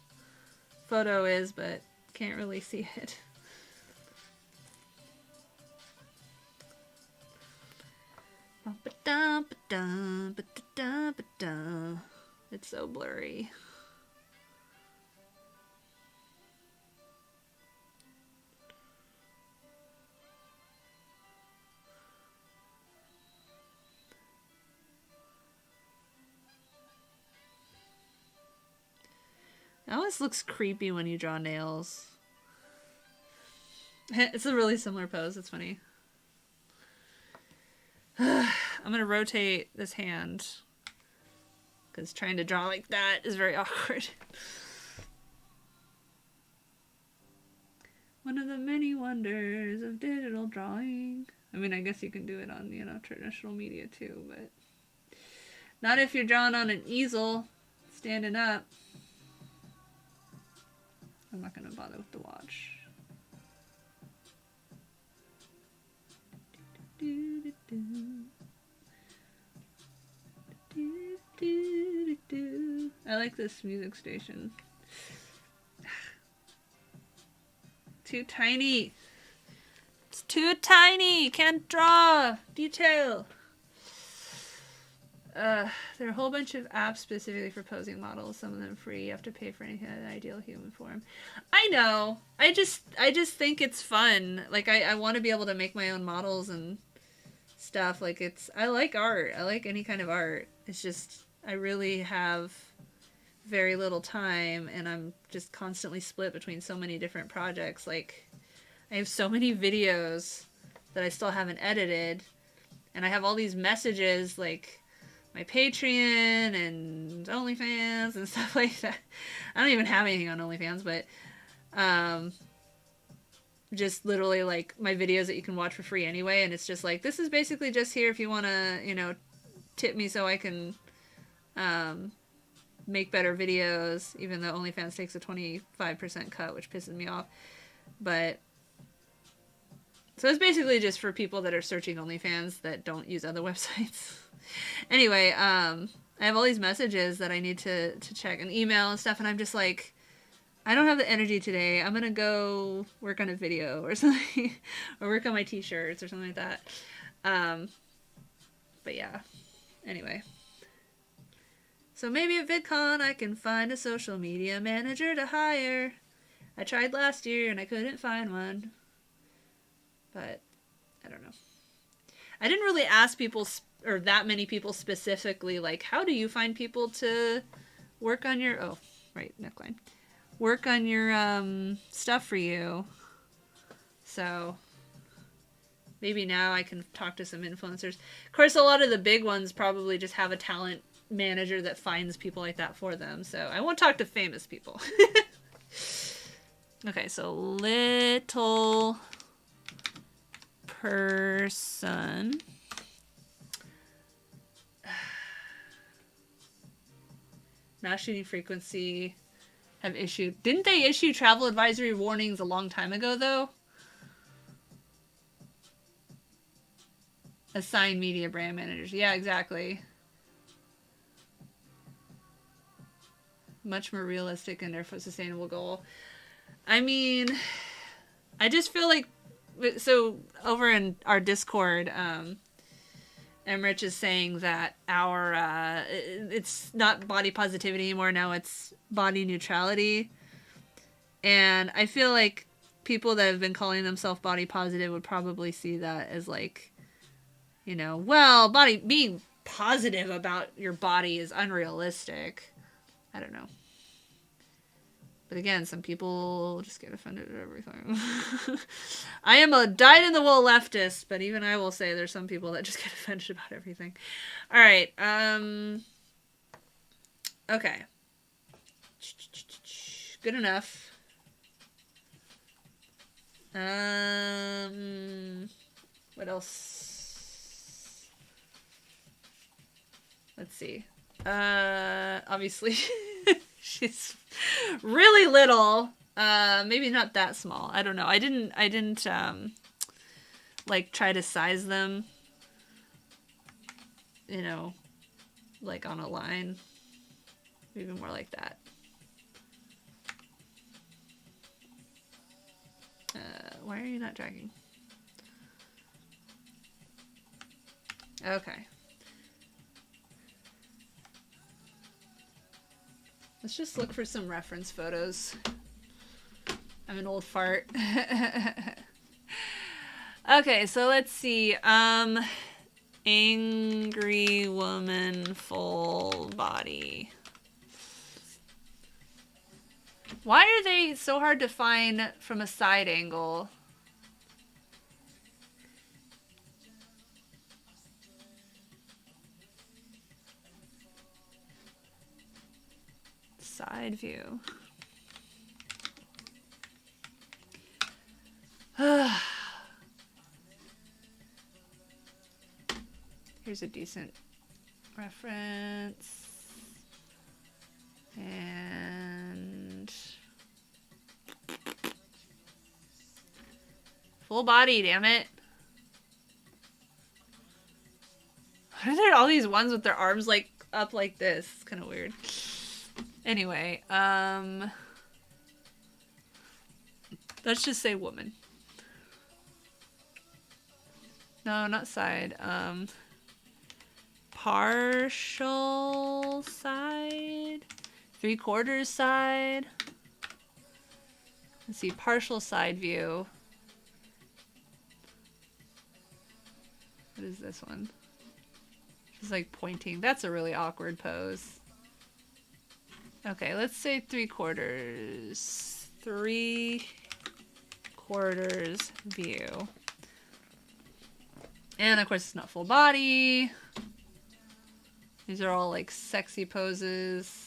A: photo is, but can't really see it. It's so blurry. It always looks creepy when you draw nails. It's a really similar pose. It's funny. I'm gonna rotate this hand because trying to draw like that is very awkward. One of the many wonders of digital drawing. I mean, I guess you can do it on, traditional media too, but not if you're drawing on an easel, standing up. I'm not gonna bother with the watch. I like this music station. Too tiny. It's too tiny. Can't draw detail. There are a whole bunch of apps specifically for posing models. Some of them free. You have to pay for any kind of ideal human form. I know. I just think it's fun. Like I want to be able to make my own models and stuff. Like I like art. I like any kind of art. It's just I really have very little time, and I'm just constantly split between so many different projects. Like I have so many videos that I still haven't edited, and I have all these messages like my Patreon and OnlyFans and stuff like that. I don't even have anything on OnlyFans, but just literally like my videos that you can watch for free anyway. And it's just like, this is basically just here if you want to, you know, tip me so I can make better videos, even though OnlyFans takes a 25% cut, which pisses me off. But so it's basically just for people that are searching OnlyFans that don't use other websites. Anyway, I have all these messages that I need to check, and email and stuff, and I'm just like, I don't have the energy today. I'm gonna go work on a video or something, or work on my t-shirts or something like that. But yeah, anyway. So maybe at VidCon I can find a social media manager to hire. I tried last year and I couldn't find one. But I don't know. I didn't really ask people, or that many people specifically, like, how do you find people to work on your, oh, right, neckline. Work on your stuff for you. So maybe now I can talk to some influencers. Of course, a lot of the big ones probably just have a talent manager that finds people like that for them. So I won't talk to famous people. Okay, so little person. Mass shooting frequency have issued. Didn't they issue travel advisory warnings a long time ago, though? Assign media brand managers. Yeah, exactly. Much more realistic and therefore sustainable goal. I mean, I just feel like, so over in our Discord, Emrich is saying that our it's not body positivity anymore. Now it's body neutrality, and I feel like people that have been calling themselves body positive would probably see that as like, you know, well, being positive about your body is unrealistic. I don't know. But again, some people just get offended at everything. I am a dyed-in-the-wool leftist, but even I will say there's some people that just get offended about everything. All right. Okay. Good enough. What else? Let's see. Obviously... She's really little. Maybe not that small. I don't know. I didn't like try to size them, you know, like on a line. Maybe more like that. Why are you not dragging? Okay. Let's just look for some reference photos. I'm an old fart. Okay, so let's see. Angry woman, full body. Why are they so hard to find from a side angle? Side view. Here's a decent reference. And full body, damn it. Why are there all these ones with their arms like up like this? It's kind of weird. Anyway, let's just say woman. No, not side. Partial side. 3/4 side. Let's see, partial side view. What is this one? She's like pointing. That's a really awkward pose. Okay, let's say 3/4. 3/4 view. And of course it's not full body. These are all like sexy poses.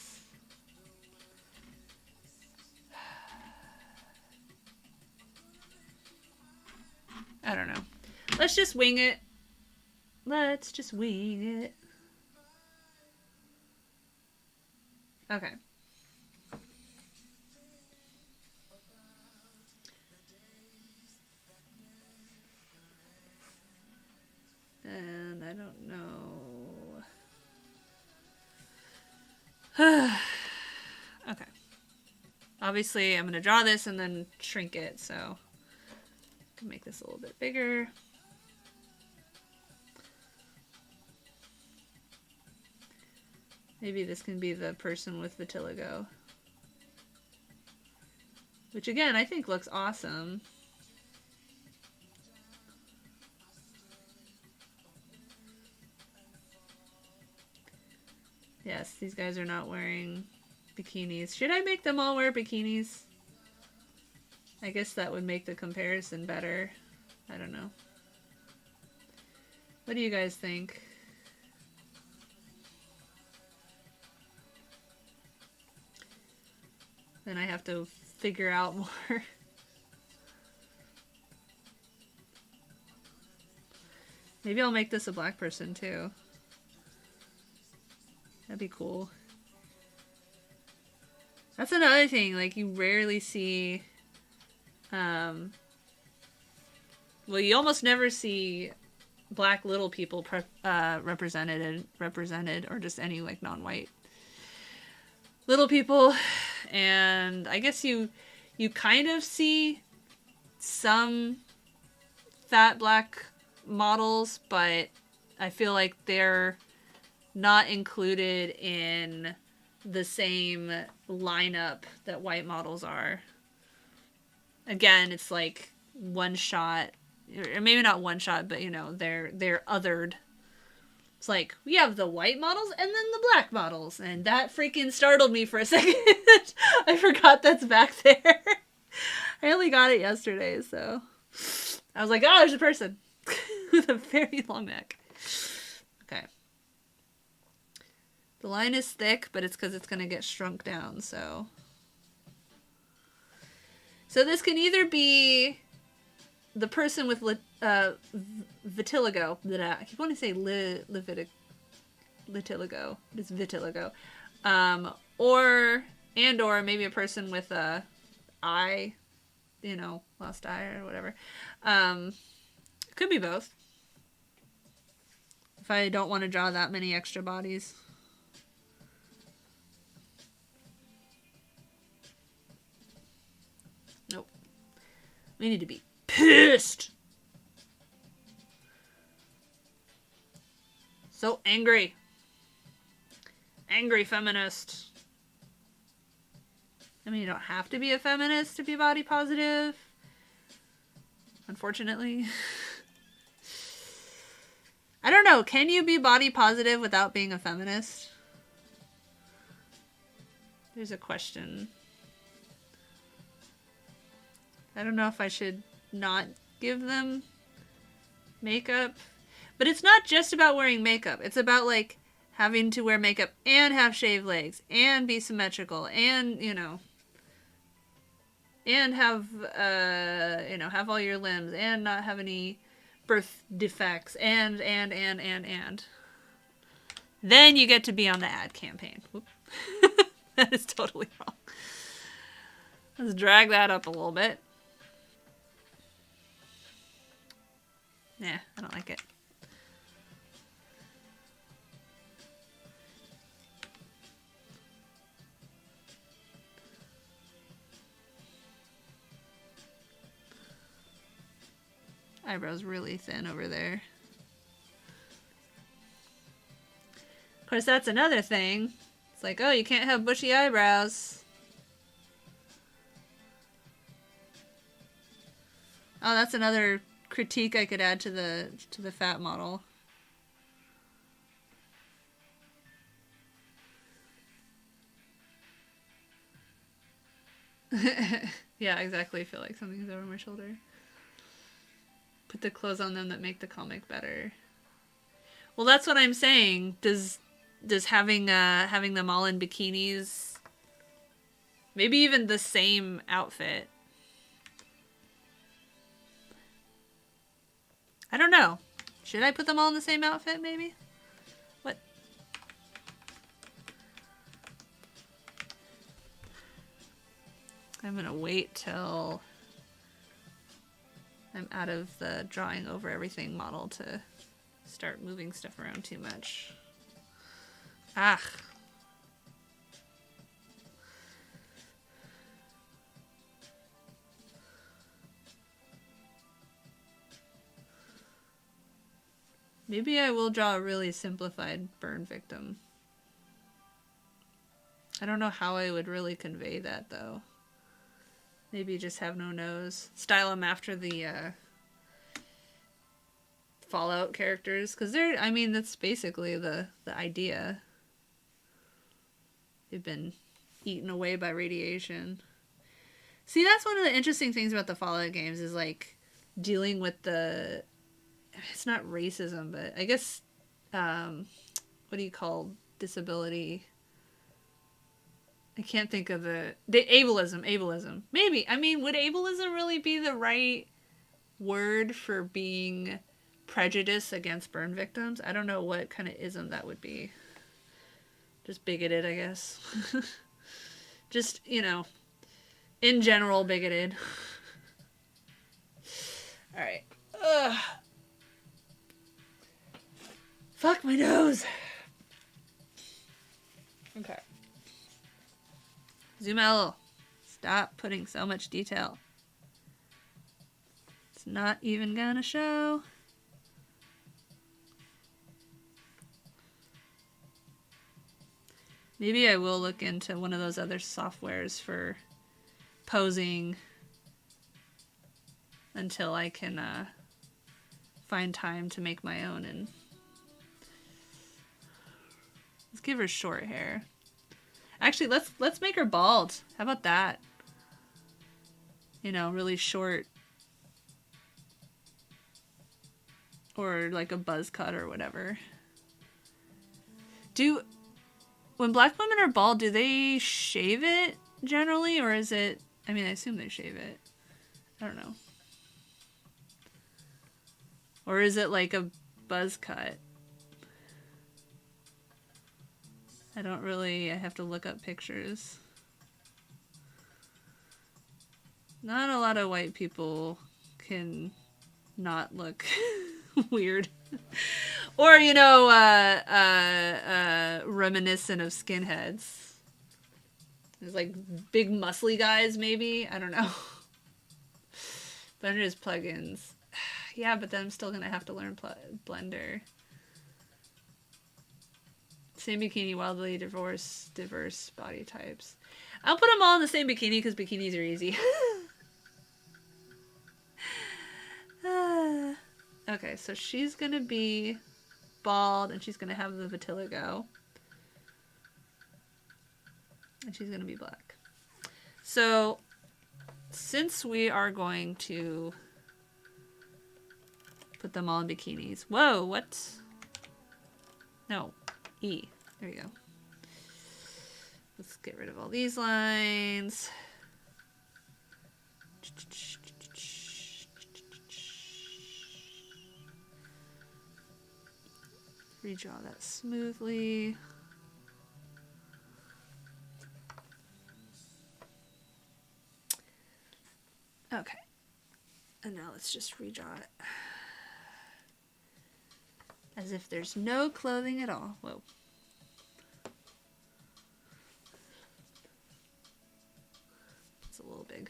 A: I don't know. Let's just wing it. Let's just wing it. Okay. And I don't know. Okay. Obviously, I'm going to draw this and then shrink it, so I can make this a little bit bigger. Maybe this can be the person with vitiligo. Which again, I think looks awesome. Yes, these guys are not wearing bikinis. Should I make them all wear bikinis? I guess that would make the comparison better. I don't know. What do you guys think? Then I have to figure out more. Maybe I'll make this a black person too. That'd be cool. That's another thing, like you rarely see, well, you almost never see black little people represented, or just any like non-white little people. And I guess you kind of see some fat black models, but I feel like they're not included in the same lineup that white models are. Again, it's like one shot, or maybe not one shot, but you know, they're othered. It's like, we have the white models and then the black models. And that freaking startled me for a second. I forgot that's back there. I only got it yesterday, so. I was like, oh, there's a person. With a very long neck. Okay. The line is thick, but it's because it's going to get shrunk down, so. So this can either be the person with vitiligo. I keep wanting to say vitiligo. It's vitiligo. Or maybe a person with a eye, you know, lost eye or whatever. Could be both. If I don't want to draw that many extra bodies. Nope. We need to be pissed. So angry. Angry feminist. I mean, you don't have to be a feminist to be body positive. Unfortunately. I don't know. Can you be body positive without being a feminist? There's a question. I don't know if I should not give them makeup. But it's not just about wearing makeup. It's about, like, having to wear makeup and have shaved legs and be symmetrical and, you know, and have, you know, have all your limbs and not have any birth defects and. Then you get to be on the ad campaign. Whoop. That is totally wrong. Let's drag that up a little bit. Nah, I don't like it. Eyebrows really thin over there. Of course, that's another thing. It's like, oh, you can't have bushy eyebrows. Oh, that's another critique I could add to the fat model. Yeah, exactly. I feel like something's over my shoulder. Put the clothes on them that make the comic better. Well, that's what I'm saying. Does does having them all in bikinis, maybe even the same outfit. I don't know. Should I put them all in the same outfit, maybe? What? I'm gonna wait till I'm out of the drawing over everything model to start moving stuff around too much. Ah. Maybe I will draw a really simplified burn victim. I don't know how I would really convey that, though. Maybe just have no nose. Style them after the Fallout characters. Because they're, I mean, that's basically the idea. They've been eaten away by radiation. See, that's one of the interesting things about the Fallout games is, like, dealing with the... It's not racism, but I guess... what do you call disability? I can't think of the ableism. Maybe. I mean, would ableism really be the right word for being prejudice against burn victims? I don't know what kind of ism that would be. Just bigoted, I guess. Just, you know, in general, bigoted. Alright. Ugh. Fuck my nose. Okay. Zoom out a little. Stop putting so much detail. It's not even gonna show. Maybe I will look into one of those other softwares for posing until I can find time to make my own. And let's give her short hair. Actually, let's make her bald. How about that? You know, really short. Or like a buzz cut or whatever. When black women are bald, do they shave it generally? Or is it... I mean, I assume they shave it. I don't know. Or is it like a buzz cut? I don't really... I have to look up pictures. Not a lot of white people can not look weird. Or, you know, reminiscent of skinheads. There's like big muscly guys, maybe? I don't know. Blender's plugins. Yeah, but then I'm still going to have to learn Blender. Same bikini, wildly diverse body types. I'll put them all in the same bikini because bikinis are easy. Okay, so she's going to be bald and she's going to have the vitiligo. And she's going to be black. So, since we are going to put them all in bikinis. Whoa, what? No. E. There we go. Let's get rid of all these lines. Redraw that smoothly. Okay. And now let's just redraw it. As if there's no clothing at all. Whoa. It's a little big.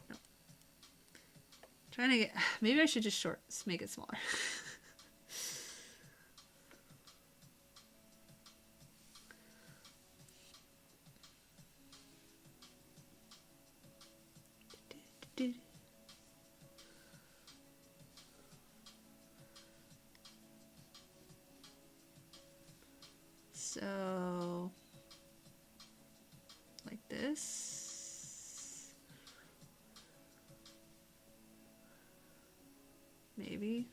A: No. Trying to get... Maybe I should just make it smaller. So, like this. Maybe.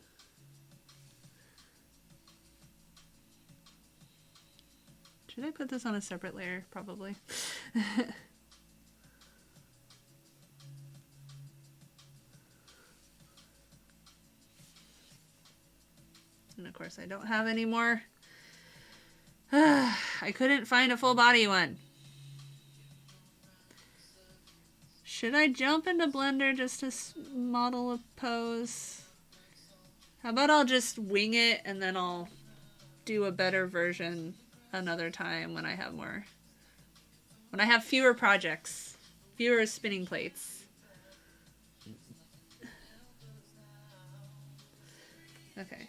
A: Should I put this on a separate layer? Probably. And of course I don't have any more. I couldn't find a full body one. Should I jump into Blender just to model a pose? How about I'll just wing it and then I'll do a better version another time when I have more. When I have fewer projects. Fewer spinning plates. Okay.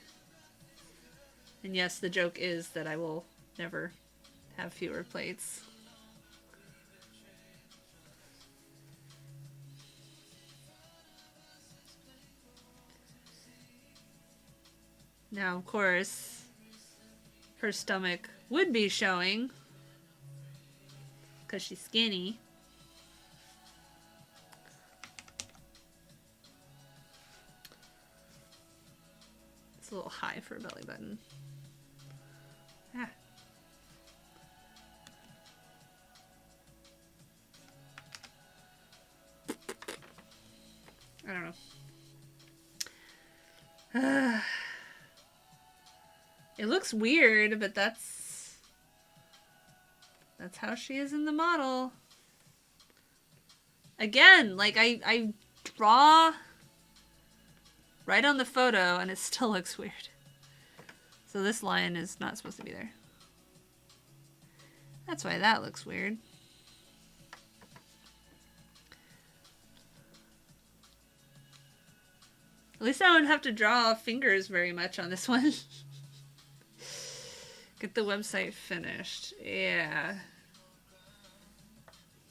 A: And yes, the joke is that I will never have fewer plates. Now, of course, her stomach would be showing because she's skinny. It's a little high for a belly button. Ah. I don't know. It looks weird, but that's how she is in the model. Again, like I draw right on the photo and it still looks weird. So this line is not supposed to be there. That's why that looks weird. At least I wouldn't have to draw fingers very much on this one. Get the website finished. Yeah.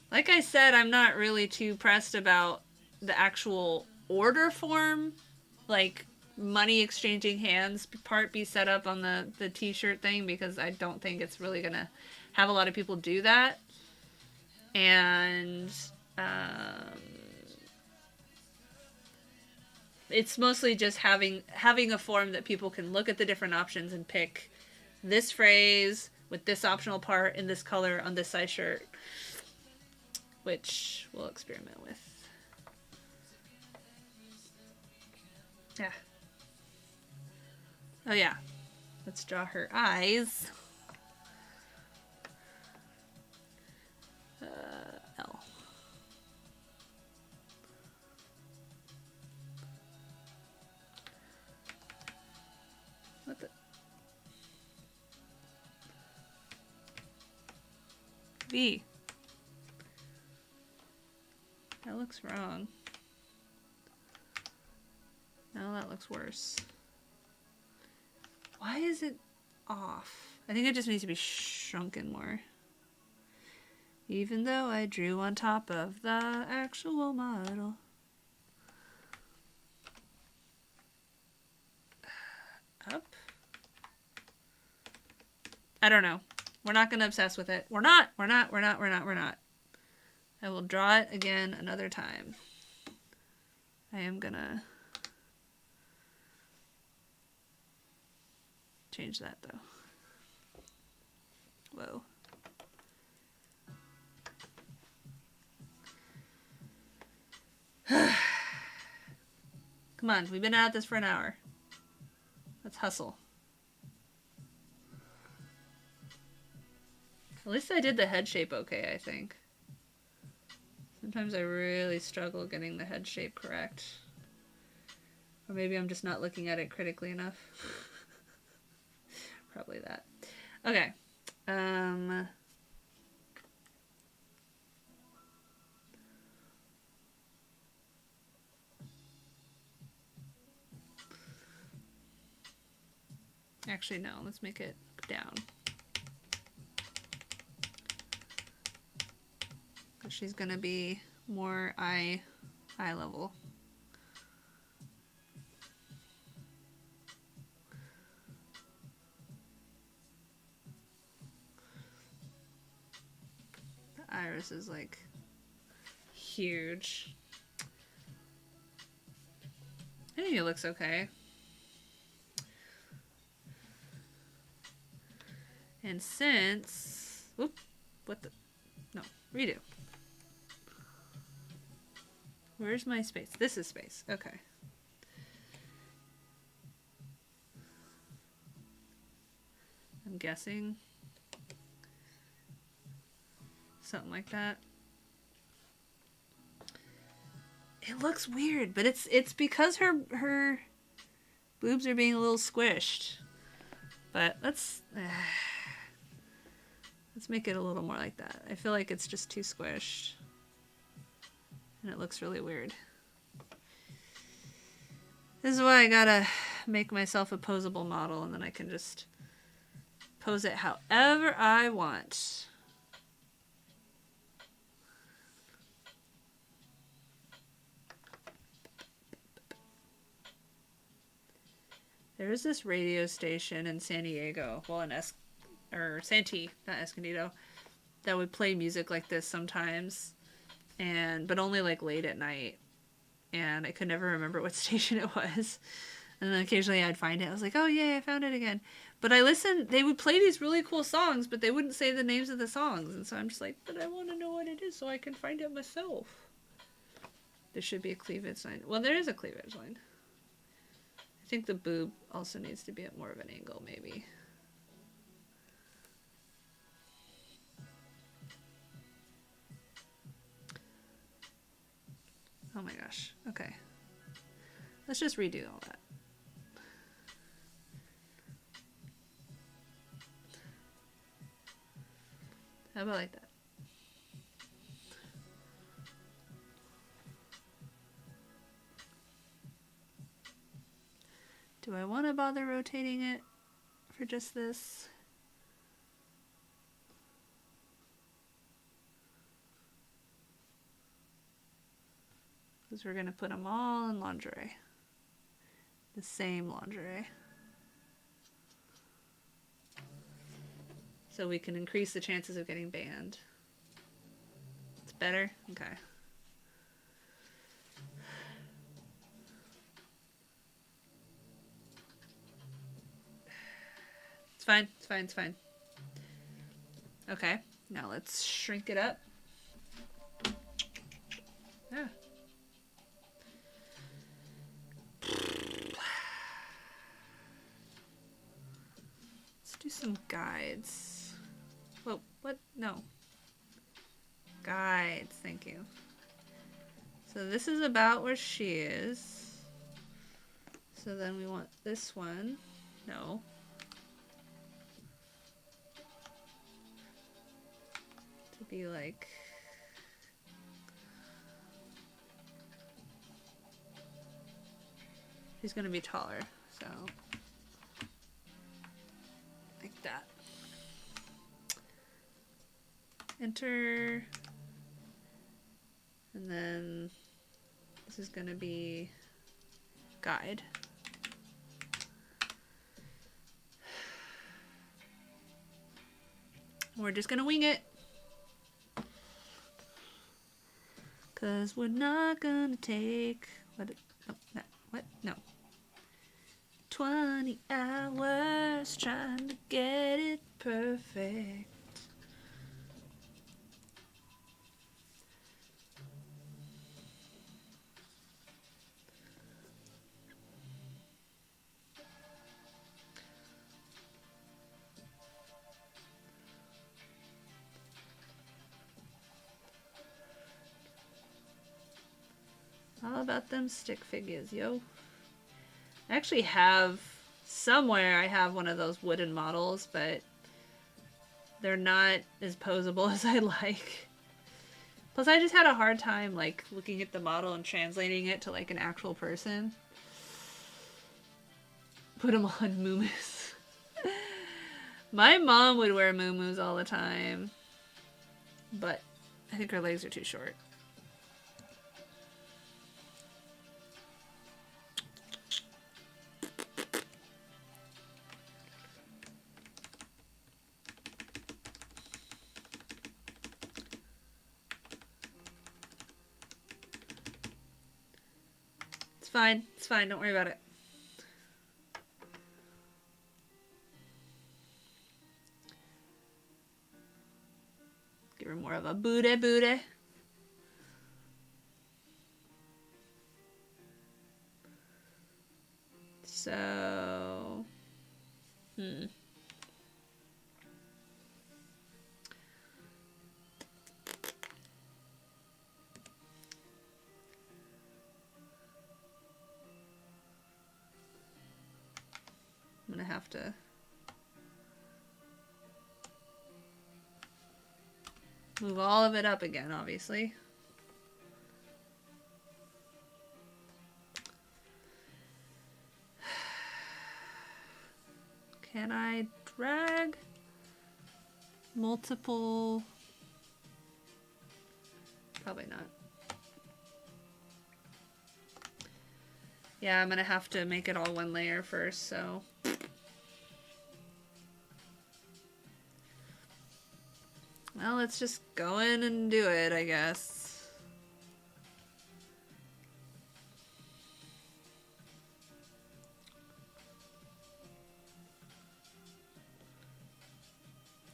A: Like I said, I'm not really too pressed about the actual order form. Like, money exchanging hands part be set up on the t-shirt thing, because I don't think it's really gonna have a lot of people do that. And it's mostly just having a form that people can look at the different options and pick this phrase with this optional part in this color on this size shirt, which we'll experiment with. Yeah. Oh yeah. Let's draw her eyes. L. What the? V. That looks wrong. Now that looks worse. Why is it off? I think it just needs to be shrunken more. Even though I drew on top of the actual model. Up? I don't know. We're not going to obsess with it. We're not. I will draw it again another time. I am going to change that though. Whoa. Come on, we've been at this for an hour. Let's hustle. At least I did the head shape okay, I think. Sometimes I really struggle getting the head shape correct. Or maybe I'm just not looking at it critically enough. Probably that. Okay. Actually, no. Let's make it down. Because she's going to be more eye level. The iris is like huge. I think it looks okay. And since Oop. What the? No. Redo. Where's my space? This is space. Okay. I'm guessing. Something like that. It looks weird, but it's because her boobs are being a little squished. But let's make it a little more like that. I feel like it's just too squished. And it looks really weird. This is why I gotta make myself a posable model, and then I can just pose it however I want. There is this radio station in San Diego, well in Santee, not Escondido, that would play music like this sometimes, but only like late at night. And I could never remember what station it was. And then occasionally I'd find it. I was like, oh yeah, I found it again. But I listened, they would play these really cool songs, but they wouldn't say the names of the songs. And so I'm just like, but I want to know what it is so I can find it myself. There should be a cleavage line. Well, there is a cleavage line. I think the boob also needs to be at more of an angle, maybe. Oh my gosh. Okay. Let's just redo all that. How about like that? Do I want to bother rotating it for just this? Because we're going to put them all in lingerie. The same lingerie. So we can increase the chances of getting banned. It's better? Okay. It's fine. It's fine. It's fine. Okay. Now let's shrink it up. Yeah. Let's do some guides. Whoa, what? No. Guides, thank you. So this is about where she is. So then we want this one. No. To be like... She's gonna be taller, so... Like that. Enter. And then this is gonna be guide. We're just gonna wing it. 'Cause we're not gonna take what? No. 20 hours trying to get it perfect. All about them stick figures, yo. I actually have somewhere, I have one of those wooden models, but they're not as posable as I like. Plus I just had a hard time like looking at the model and translating it to like an actual person. Put them on muumuus. My mom would wear muumuus all the time, but I think her legs are too short. Fine. It's fine. Don't worry about it. her more of a booty booty. So, I'm gonna have to move all of it up again, obviously. Can I drag multiple? Probably not. Yeah, I'm gonna have to make it all one layer first, so. Well, let's just go in and do it, I guess.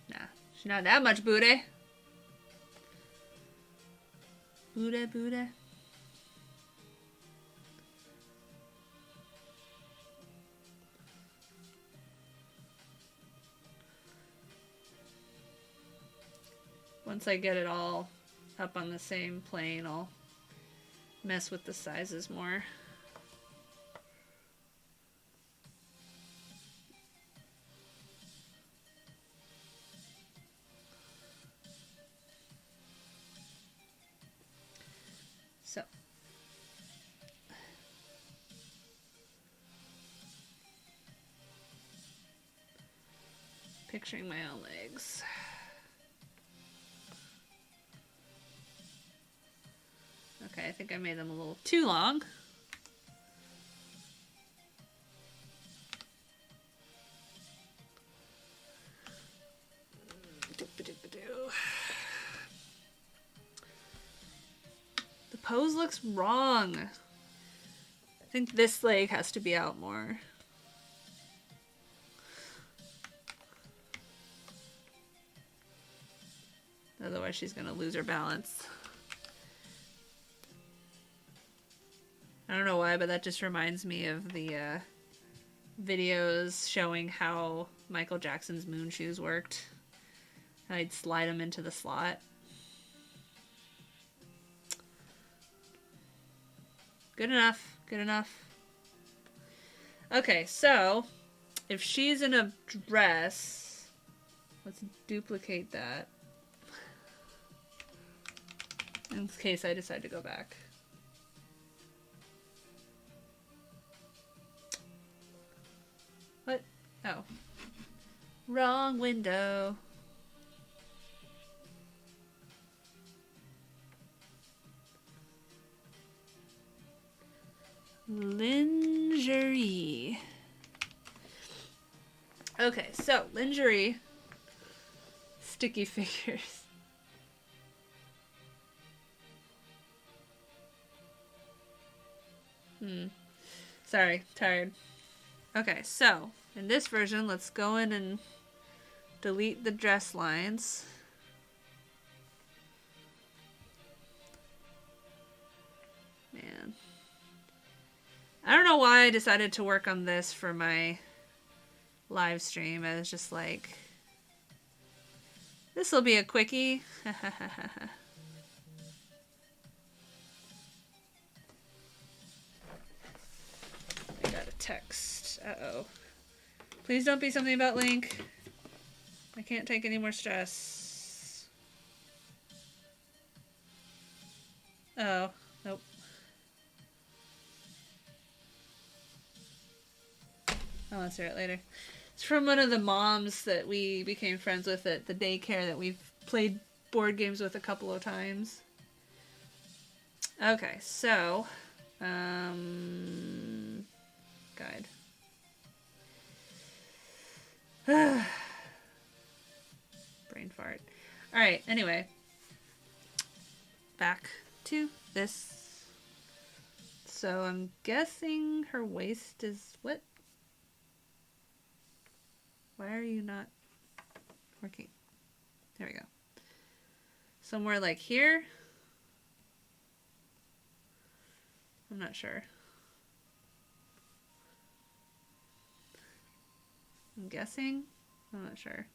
A: Nah, she's not that much booty. Booty, booty. Once I get it all up on the same plane, I'll mess with the sizes more. So. Picturing my own legs. Okay, I think I made them a little too long. The pose looks wrong. I think this leg has to be out more. Otherwise she's gonna lose her balance. I don't know why, but that just reminds me of the videos showing how Michael Jackson's moon shoes worked. I'd slide them into the slot. Good enough. Good enough. Okay, so if she's in a dress, let's duplicate that. In case I decide to go back. What? Oh. Wrong window. Lingerie. Okay, so lingerie. Sticky figures. Sorry, tired. Okay, so in this version, let's go in and delete the dress lines. Man. I don't know why I decided to work on this for my live stream. I was just like, this will be a quickie. I got a text. Uh-oh. Please don't be something about Link. I can't take any more stress. Oh, nope. I'll answer it later. It's from one of the moms that we became friends with at the daycare that we've played board games with a couple of times. Okay, so, guide. Brain fart. Alright, anyway. Back to this. So I'm guessing her waist is what? Why are you not working? There we go. Somewhere like here? I'm not sure. I'm guessing? I'm not sure.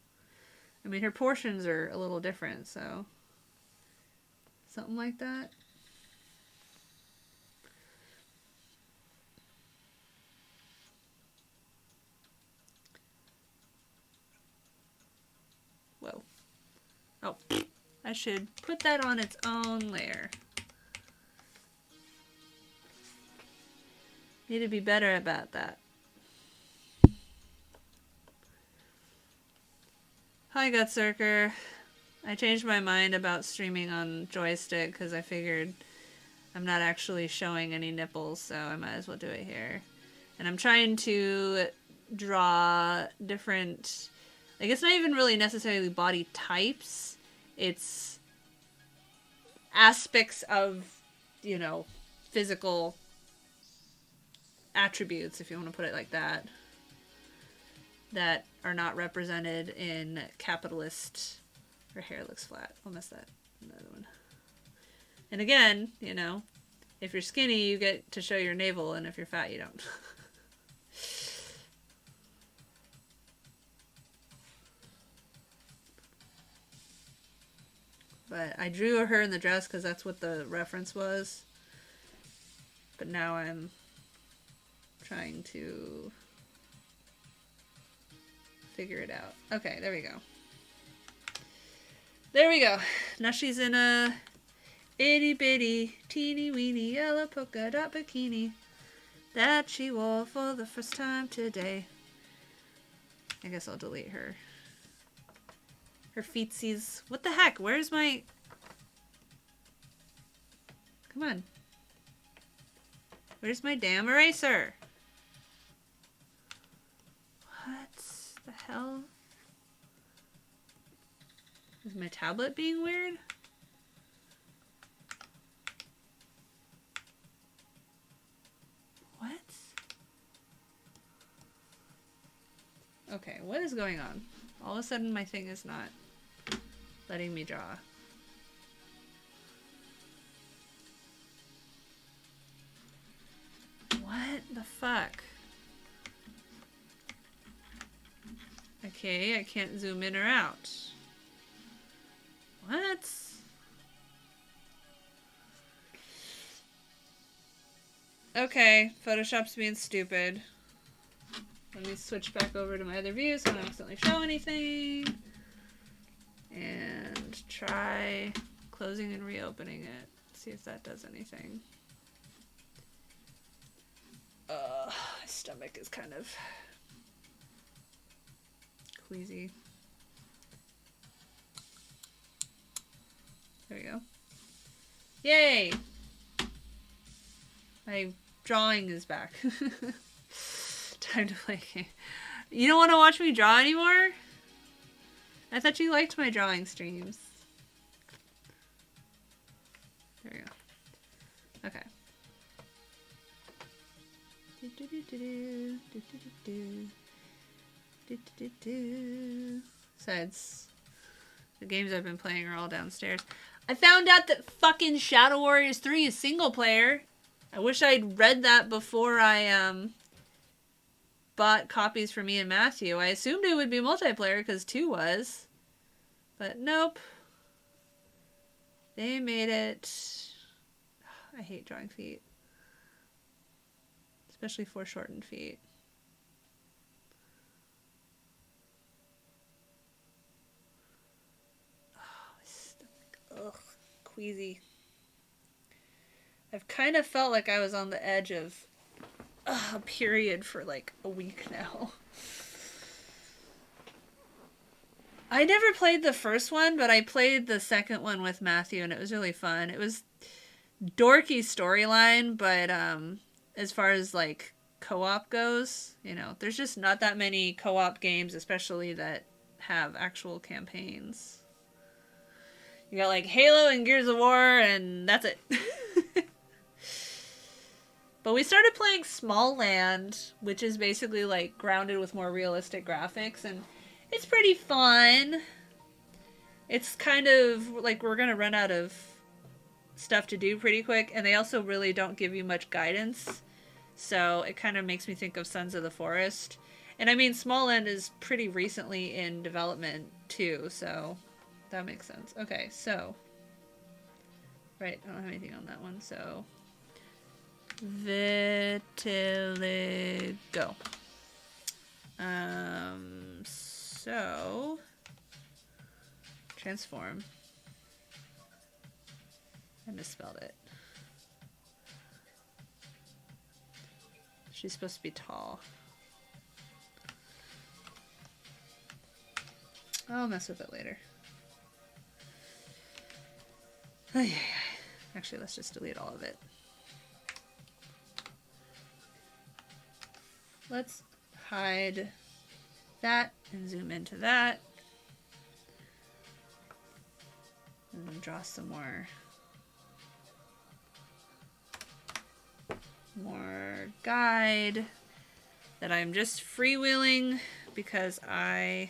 A: I mean, her portions are a little different, so... something like that. Whoa. Oh, I should put that on its own layer. Need to be better about that. Hi, Gutsurker. I changed my mind about streaming on joystick because I figured I'm not actually showing any nipples, so I might as well do it here. And I'm trying to draw different, I guess not even really necessarily body types. It's aspects of, you know, physical attributes, if you want to put it like that, that are not represented in capitalist. Her hair looks flat. I'll miss that. Another one. And again, you know, if you're skinny, you get to show your navel, and if you're fat, you don't. But I drew her in the dress because that's what the reference was. But now I'm trying to figure it out. Okay, there we go. There we go. Now she's in a itty bitty teeny weeny yellow polka dot bikini that she wore for the first time today. I guess I'll delete her feetsies. What the heck? Where's my... Come on. Where's my damn eraser? What the hell? Is my tablet being weird? What? Okay, what is going on? All of a sudden my thing is not letting me draw. What the fuck? Okay, I can't zoom in or out. What? Okay, Photoshop's being stupid. Let me switch back over to my other view so I don't accidentally show anything. And try closing and reopening it. See if that does anything. My stomach is kind of queasy. There we go. Yay! My drawing is back. Time to play a game. You don't want to watch me draw anymore? I thought you liked my drawing streams. There we go. Okay. Besides, the games I've been playing are all downstairs. I found out that fucking Shadow Warriors 3 is single player. I wish I'd read that before I bought copies for me and Matthew. I assumed it would be multiplayer because 2 was. But nope. They made it... I hate drawing feet. Especially foreshortened feet. Oh, my stomach. Ugh. Queasy. I've kind of felt like I was on the edge of a period for like a week now. I never played the first one, but I played the second one with Matthew, and it was really fun. It was dorky storyline, but as far as like co-op goes, you know, there's just not that many co-op games, especially that have actual campaigns. You got like Halo and Gears of War, and that's it. But we started playing Small Land, which is basically like grounded with more realistic graphics, and it's pretty fun. it's kind of like we're gonna run out of stuff to do pretty quick, and they also really don't give you much guidance. So it kind of makes me think of Sons of the Forest. And I mean, Small End is pretty recently in development too, so that makes sense. Okay, so. Right, I don't have anything on that one, so. Vitiligo. So. Transform. I misspelled it. She's supposed to be tall. I'll mess with it later. Actually, let's just delete all of it. Let's hide that and zoom into that. And draw some more guide that I'm just freewheeling because I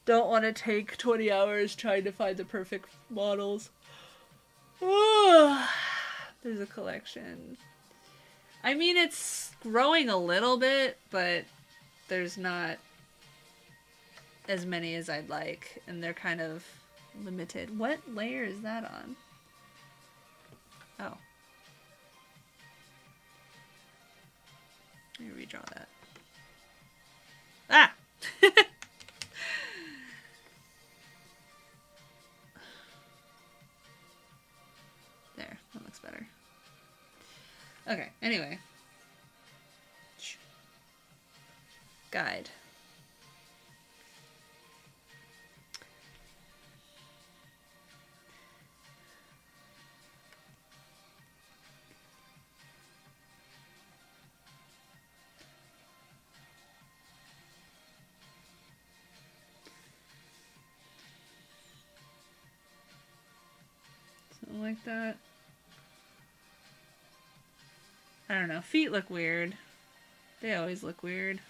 A: don't want to take 20 hours trying to find the perfect models. There's a collection. I mean, it's growing a little bit, but there's not as many as I'd like, and they're kind of limited. What layer is that on? Oh. Let me redraw that. Ah! There, that looks better. Okay, anyway. Guide. Something like that. I don't know. Feet look weird. They always look weird.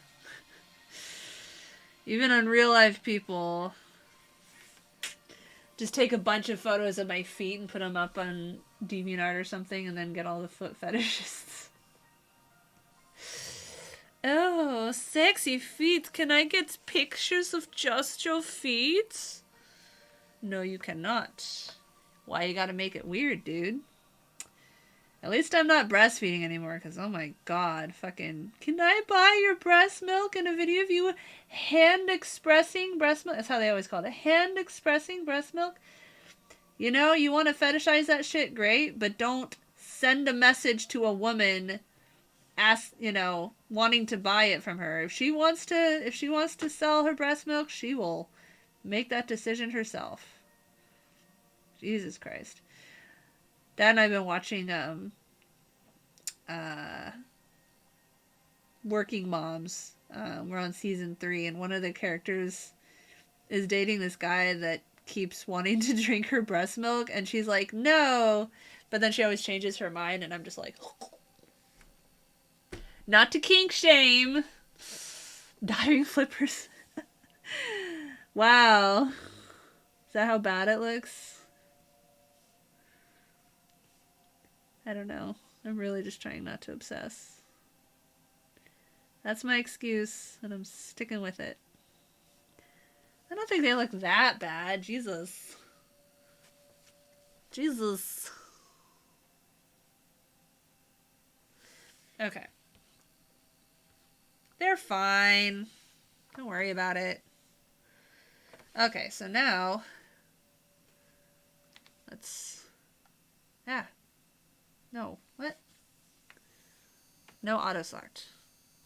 A: Even on real life people. Just take a bunch of photos of my feet and put them up on DeviantArt or something and then get all the foot fetishists. Oh, sexy feet. Can I get pictures of just your feet? No, you cannot. Why you gotta make it weird, dude? At least I'm not breastfeeding anymore, because oh my god, fucking... Can I buy your breast milk in a video of you hand-expressing breast milk? That's how they always call it. Hand-expressing breast milk? You know, you want to fetishize that shit, great, but don't send a message to a woman wanting to buy it from her. If she wants to sell her breast milk, she will make that decision herself. Jesus Christ. Dad and I've been watching Working Moms. We're on season 3, and one of the characters is dating this guy that keeps wanting to drink her breast milk, and she's like, no, but then she always changes her mind, and I'm just like, not to kink shame. Diving flippers. Wow. Is that how bad it looks? I don't know. I'm really just trying not to obsess. That's my excuse, and I'm sticking with it. I don't think they look that bad. Jesus. Jesus. Okay. They're fine. Don't worry about it. Okay, so now let's... Ah. No. What? No auto select.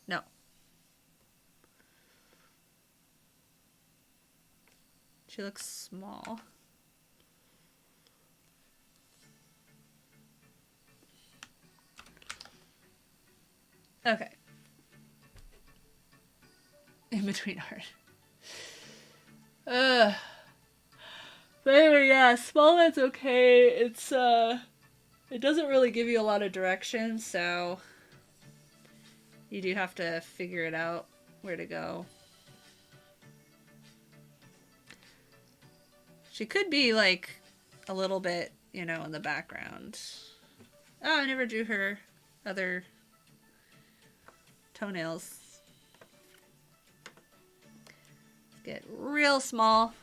A: No. She looks small. Okay. In between art. But anyway, yeah, small that's okay. It's it doesn't really give you a lot of direction, so you do have to figure it out where to go. She could be like a little bit, you know, in the background. Oh, I never drew her other toenails. Get real small.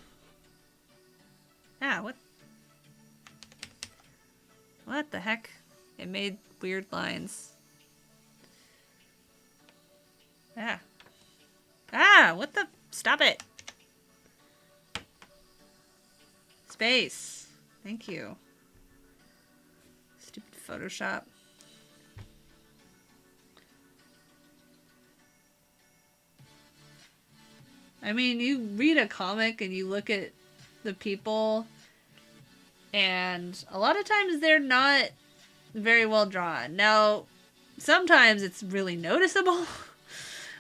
A: Ah, what? What the heck? It made weird lines. Ah. Ah, what the? Stop it. Space. Thank you. Stupid Photoshop. I mean, you read a comic and you look at the people, and a lot of times they're not very well drawn. Now, sometimes it's really noticeable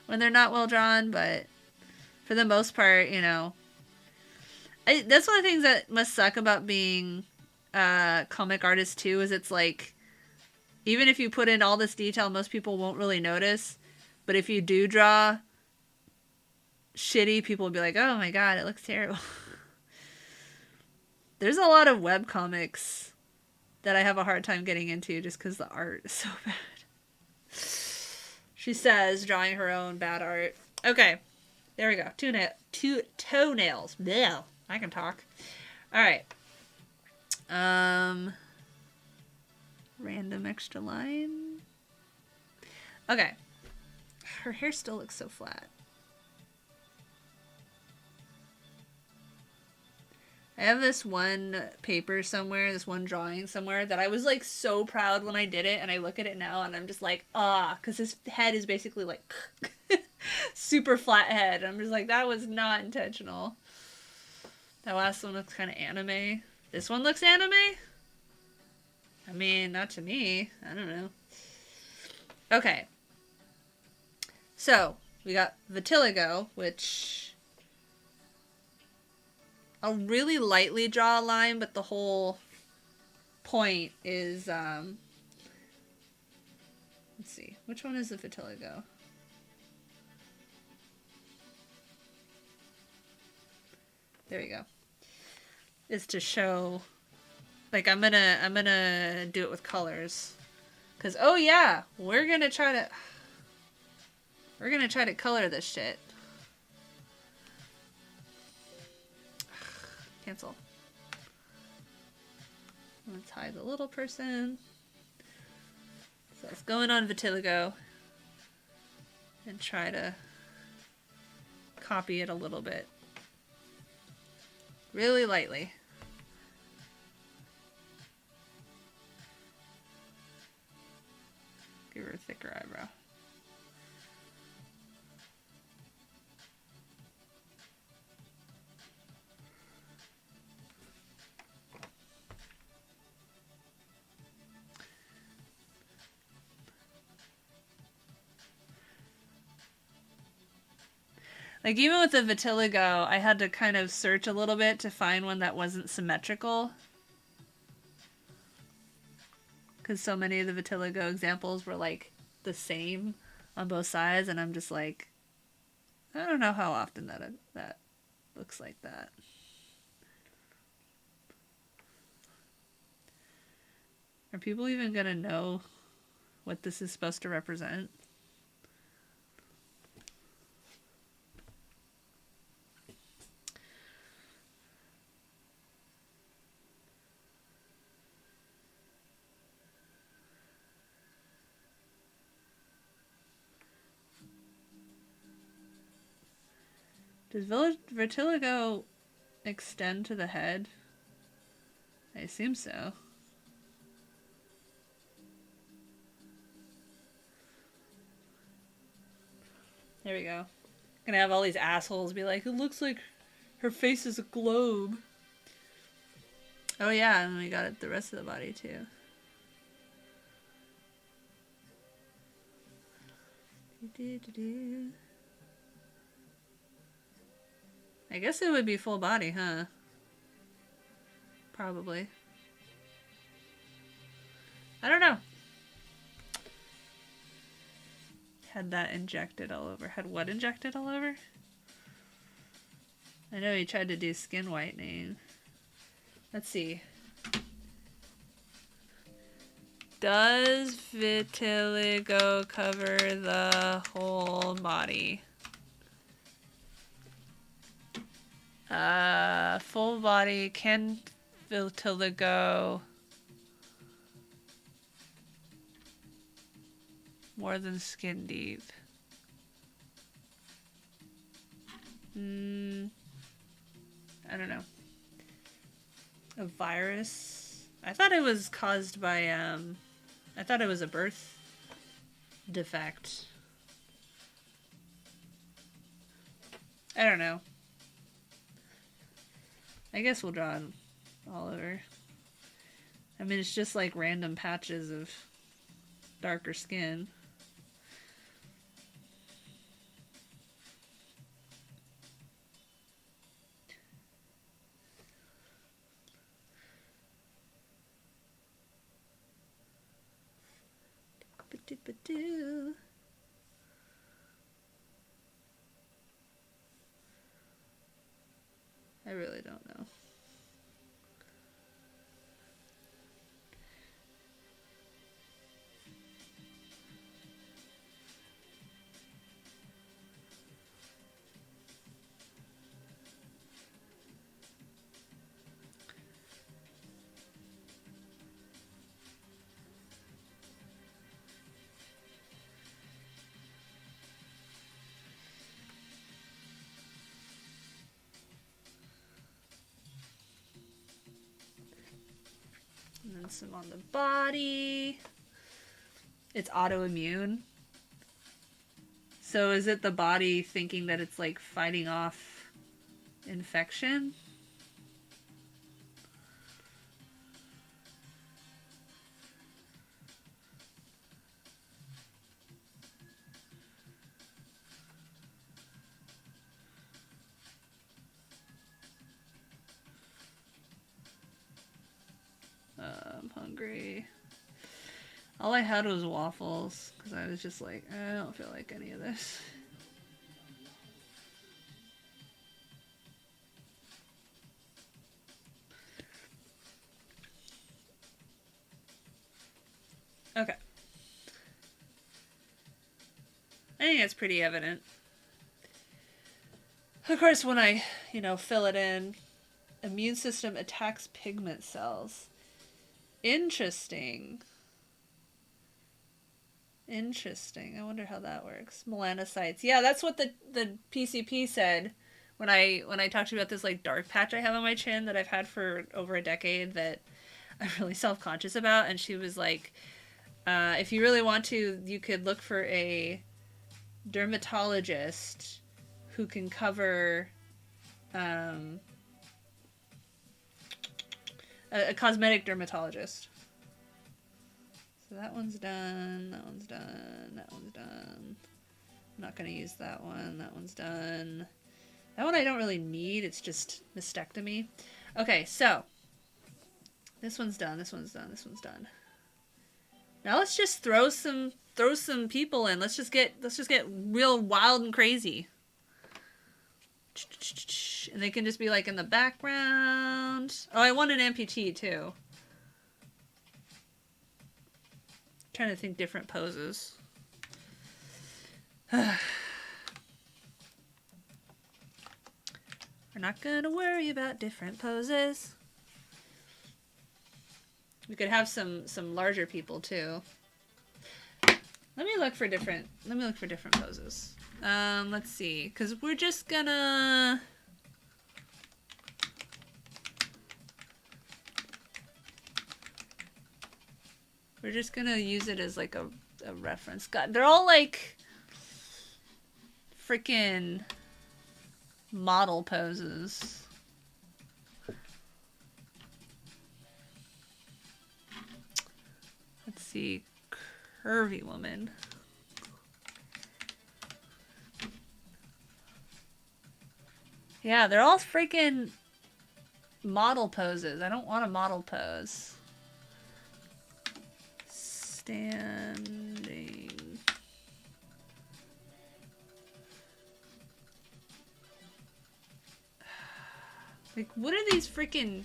A: when they're not well drawn, but for the most part, you know, that's one of the things that must suck about being a comic artist too, is it's like, even if you put in all this detail, most people won't really notice. But if you do draw shitty, people will be like, oh my god, it looks terrible. There's a lot of webcomics that I have a hard time getting into just because the art is so bad. She says, drawing her own bad art. Okay, there we go. Two toenails. Yeah, I can talk. All right. Random extra line. Okay. Her hair still looks so flat. I have this one paper somewhere, this one drawing somewhere that I was like so proud when I did it, and I look at it now and I'm just like, because his head is basically like super flat head. I'm just like, that was not intentional. That last one looks kind of anime. This one looks anime? I mean, not to me. I don't know. Okay. So, we got vitiligo, which I'll really lightly draw a line, but the whole point is, let's see, which one is the vitiligo? There we go. Is to show, like, I'm gonna do it with colors, cause oh yeah, we're gonna try to color this shit. Cancel. Let's hide the little person. So let's go in on vitiligo and try to copy it a little bit. Really lightly. Give her a thicker eyebrow. Like, even with the vitiligo, I had to kind of search a little bit to find one that wasn't symmetrical. Because so many of the vitiligo examples were, like, the same on both sides. And I'm just like, I don't know how often that looks like that. Are people even going to know what this is supposed to represent? Does vitiligo extend to the head? I assume so. There we go. Gonna have all these assholes be like, it looks like her face is a globe. Oh yeah, and we got it the rest of the body too. I guess it would be full body, huh? Probably. I don't know. Had that injected all over. Had what injected all over? I know he tried to do skin whitening. Let's see. Does vitiligo cover the whole body? Full body. Can vitiligo more than skin deep? I don't know. A virus? I thought it was caused by, I thought it was a birth defect. I don't know. I guess we'll draw it all over. I mean, it's just like random patches of darker skin. I really don't know. And then some on the body. It's autoimmune. So is it the body thinking that it's like fighting off infection? I'm hungry. All I had was waffles because I was just like, I don't feel like any of this. Okay. I think it's pretty evident. Of course, when I, fill it in, immune system attacks pigment cells. Interesting. Interesting. I wonder how that works. Melanocytes. Yeah, that's what the PCP said when I talked to you about this like dark patch I have on my chin that I've had for over a decade that I'm really self-conscious about. And she was like, if you really want to, you could look for a dermatologist who can cover a cosmetic dermatologist. So that one's done, that one's done, that one's done. I'm not going to use that one. That one's done. That one I don't really need. It's just mastectomy. Okay, so this one's done, this one's done, this one's done. Now let's just throw some people in. Let's just get real wild and crazy. And they can just be like in the background. Oh, I want an amputee too. Trying to think different poses. We're not gonna worry about different poses. We could have some larger people too. Let me look for different poses. Let's see, because we're just gonna use it as like a reference. God, they're all like freaking model poses. Let's see, curvy woman. Yeah, they're all freaking model poses. I don't want a model pose. Standing. Like, what are these freaking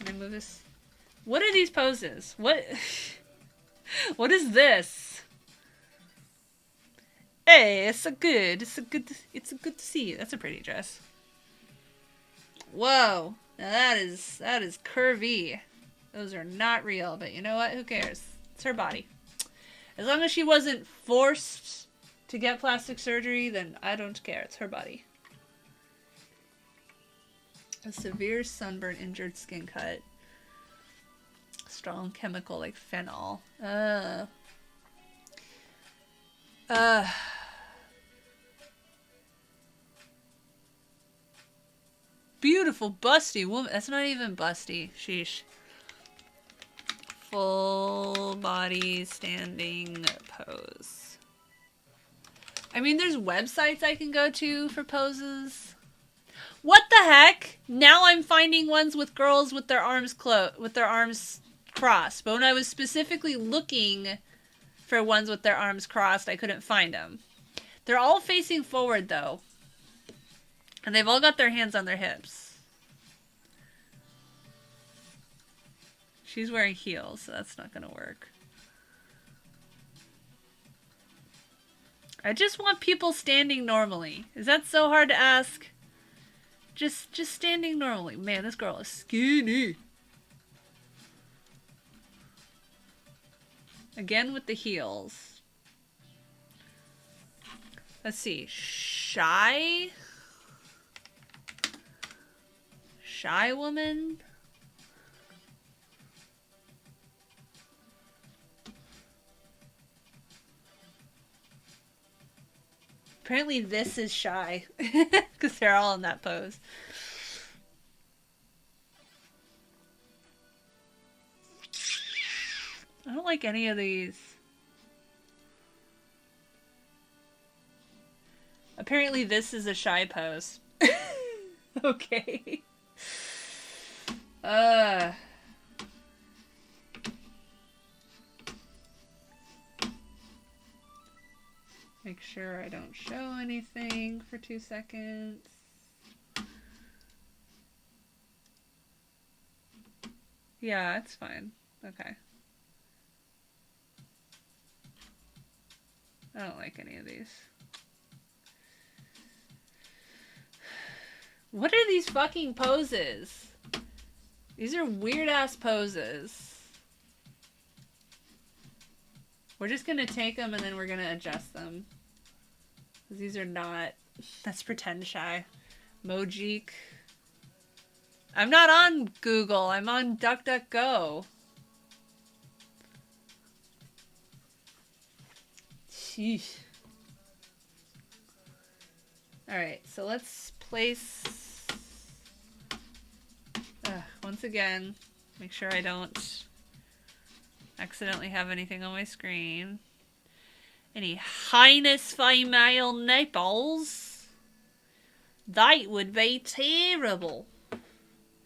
A: Can I move this? What are these poses? What? What is this? Hey, it's a good to see you. That's a pretty dress. Whoa. Now that is curvy. Those are not real, but you know what? Who cares? It's her body. As long as she wasn't forced to get plastic surgery, then I don't care. It's her body. A severe sunburn, injured skin cut. Strong chemical like phenol. Beautiful busty woman. That's not even busty. Sheesh. Full body standing pose. I mean, there's websites I can go to for poses. What the heck? Now I'm finding ones with girls with their arms crossed. But when I was specifically looking for ones with their arms crossed, I couldn't find them. They're all facing forward though. And they've all got their hands on their hips. She's wearing heels, so that's not gonna work. I just want people standing normally. Is that so hard to ask? Just standing normally. Man, this girl is skinny. Again with the heels. Let's see. Shy woman? Apparently this is shy. Because they're all in that pose. I don't like any of these. Apparently this is a shy pose. Okay. Make sure I don't show anything for 2 seconds. Yeah, it's fine. Okay. I don't like any of these. What are these fucking poses? These are weird ass poses. We're just gonna take them and then we're gonna adjust them. Because these are not... That's pretend shy. Mojeek. I'm not on Google. I'm on DuckDuckGo. Sheesh. Alright, so let's place... once again, make sure I don't accidentally have anything on my screen. Any heinous female nipples? That would be terrible.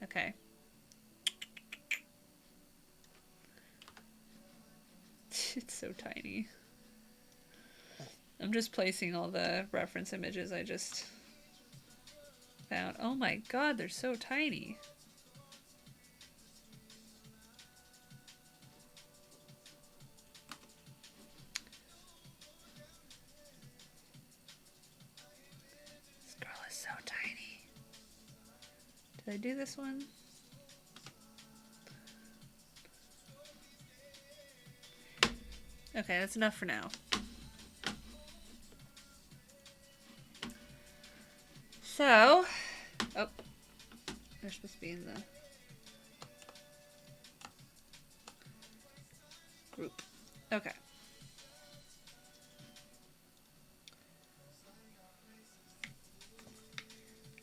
A: Okay. It's so tiny. I'm just placing all the reference images I just found. Oh my god, they're so tiny. This girl is so tiny. Did I do this one? Okay, that's enough for now. So, oh, they're supposed to be in the group. Okay.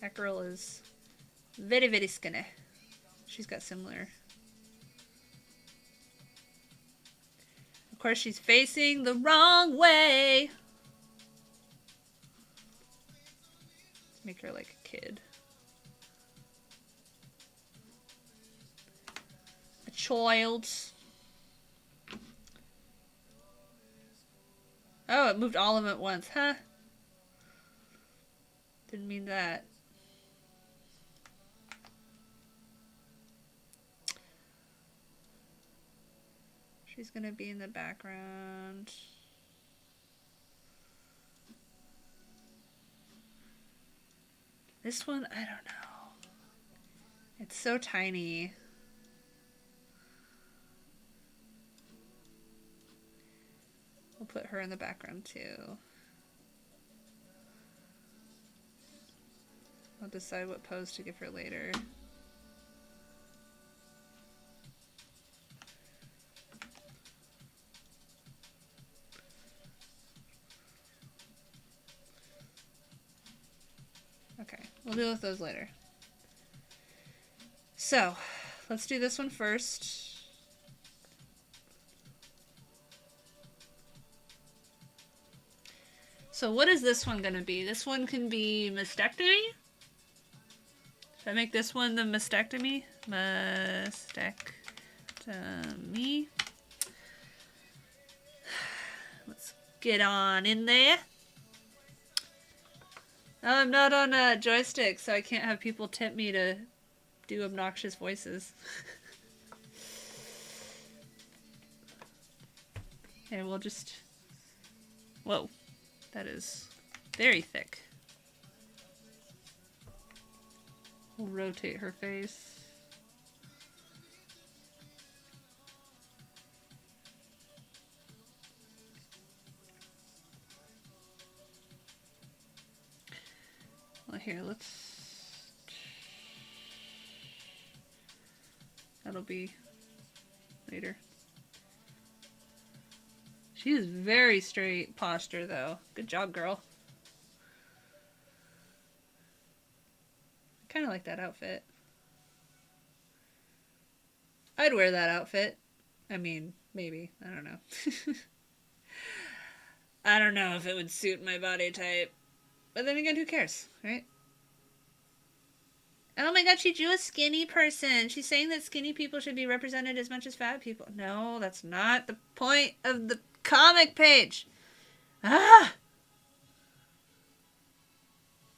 A: That girl is very, very skinny. She's got similar. Of course, she's facing the wrong way. Make her like a kid. A child. Oh, it moved all of them at once, huh? Didn't mean that. She's gonna be in the background. This one, I don't know. It's so tiny. We'll put her in the background too. I'll decide what pose to give her later. Okay, we'll deal with those later. So, let's do this one first. So what is this one gonna be? This one can be mastectomy? Should I make this one the mastectomy? Mastectomy. Let's get on in there. I'm not on a joystick, so I can't have people tip me to do obnoxious voices. Okay, we'll just... Whoa. That is very thick. We'll rotate her face. Well, here, let's... That'll be later. She is very straight posture, though. Good job, girl. I kind of like that outfit. I'd wear that outfit. I mean, maybe. I don't know. I don't know if it would suit my body type. But then again, who cares, right? Oh my god, she drew a skinny person. She's saying that skinny people should be represented as much as fat people. No, that's not the point of the comic page. Ah!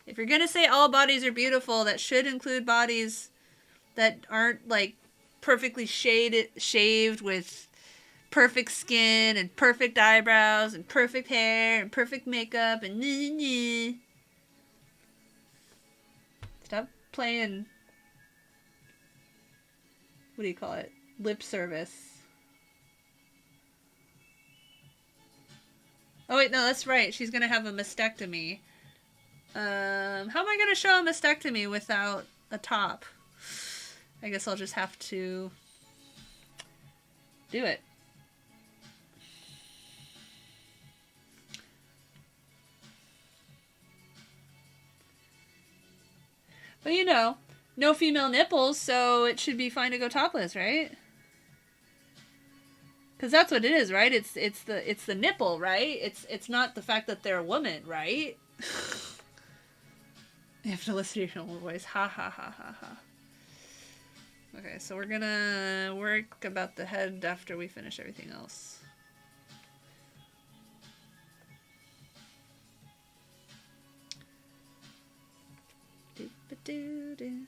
A: If you're gonna say all bodies are beautiful, that should include bodies that aren't like perfectly shaved with perfect skin and perfect eyebrows and perfect hair and perfect makeup and Stop playing, what do you call it? Lip service. Oh wait, no, that's right. She's gonna have a mastectomy. How am I gonna show a mastectomy without a top? I guess I'll just have to do it. But you know, no female nipples, so it should be fine to go topless, right? Because that's what it is, right? It's the nipple, right? It's not the fact that they're a woman, right? You have to listen to your normal voice. Ha ha ha ha ha. Okay, so we're gonna work about the head after we finish everything else. Do-ba-doo-doo.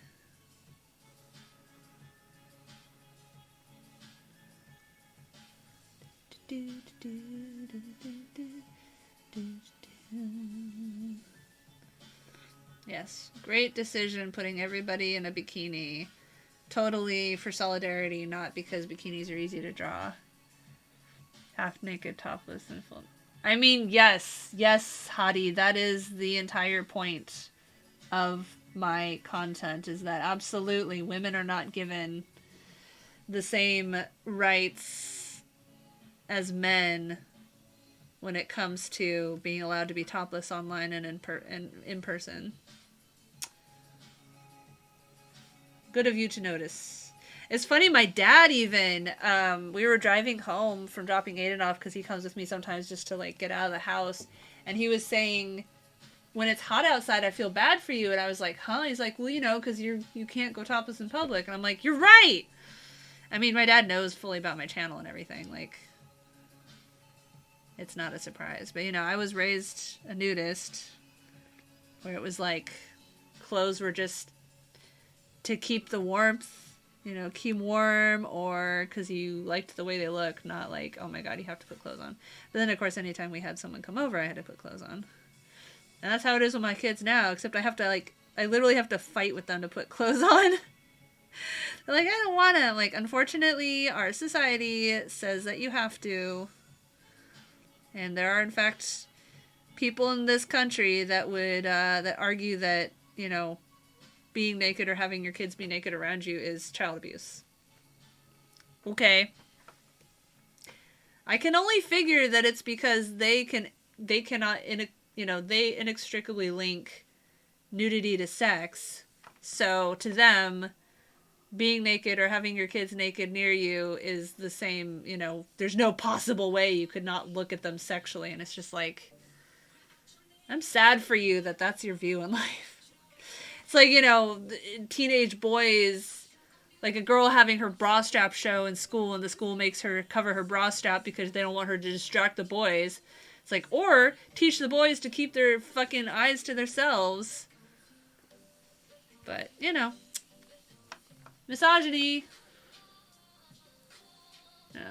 A: Yes, great decision putting everybody in a bikini. Totally for solidarity, not because bikinis are easy to draw. Half naked, topless, and full. I mean, yes, Hadi, that is the entire point of my content, is that absolutely women are not given the same rights as men when it comes to being allowed to be topless online and in person. Good of you to notice. It's funny, my dad even, we were driving home from dropping Aiden off because he comes with me sometimes just to like get out of the house, and he was saying, when it's hot outside, I feel bad for you. And I was like, huh? He's like, well, you know, because you can't go topless in public. And I'm like, you're right! I mean, my dad knows fully about my channel and everything. Like, it's not a surprise. But, you know, I was raised a nudist, where it was like, clothes were just to keep the warmth you know, keep warm, or because you liked the way they look, not like, oh my god, you have to put clothes on. But then, of course, anytime we had someone come over, I had to put clothes on. And that's how it is with my kids now, except I have to, like, I literally have to fight with them to put clothes on. They're like, I don't want to. I'm like, unfortunately, our society says that you have to. And there are, in fact, people in this country that would, that argue that, you know, being naked or having your kids be naked around you is child abuse. Okay. I can only figure that it's because they cannot, they inextricably link nudity to sex. So to them, being naked or having your kids naked near you is the same, you know, there's no possible way you could not look at them sexually. And it's just like, I'm sad for you that that's your view in life. It's like, you know, teenage boys, like a girl having her bra strap show in school and the school makes her cover her bra strap because they don't want her to distract the boys. It's like, or teach the boys to keep their fucking eyes to themselves. But, you know, misogyny. No.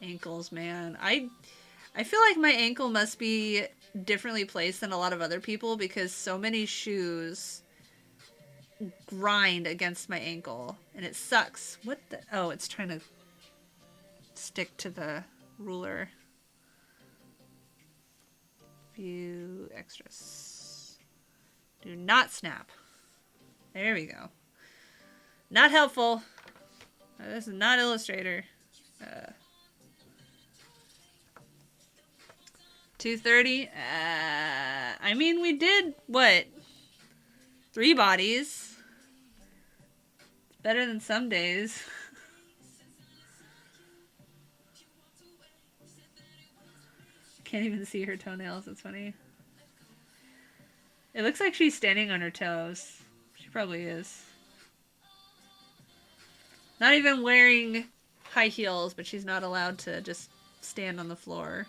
A: Ankles, man. I feel like my ankle must be differently placed than a lot of other people because so many shoes grind against my ankle and it sucks. What the? Oh, it's trying to stick to the ruler. View extras. Do not snap. There we go. Not helpful. This is not Illustrator. 2:30. I mean, we did what? 3 bodies. It's better than some days. Can't even see her toenails. It's funny. It looks like she's standing on her toes. She probably is. Not even wearing high heels, but she's not allowed to just stand on the floor.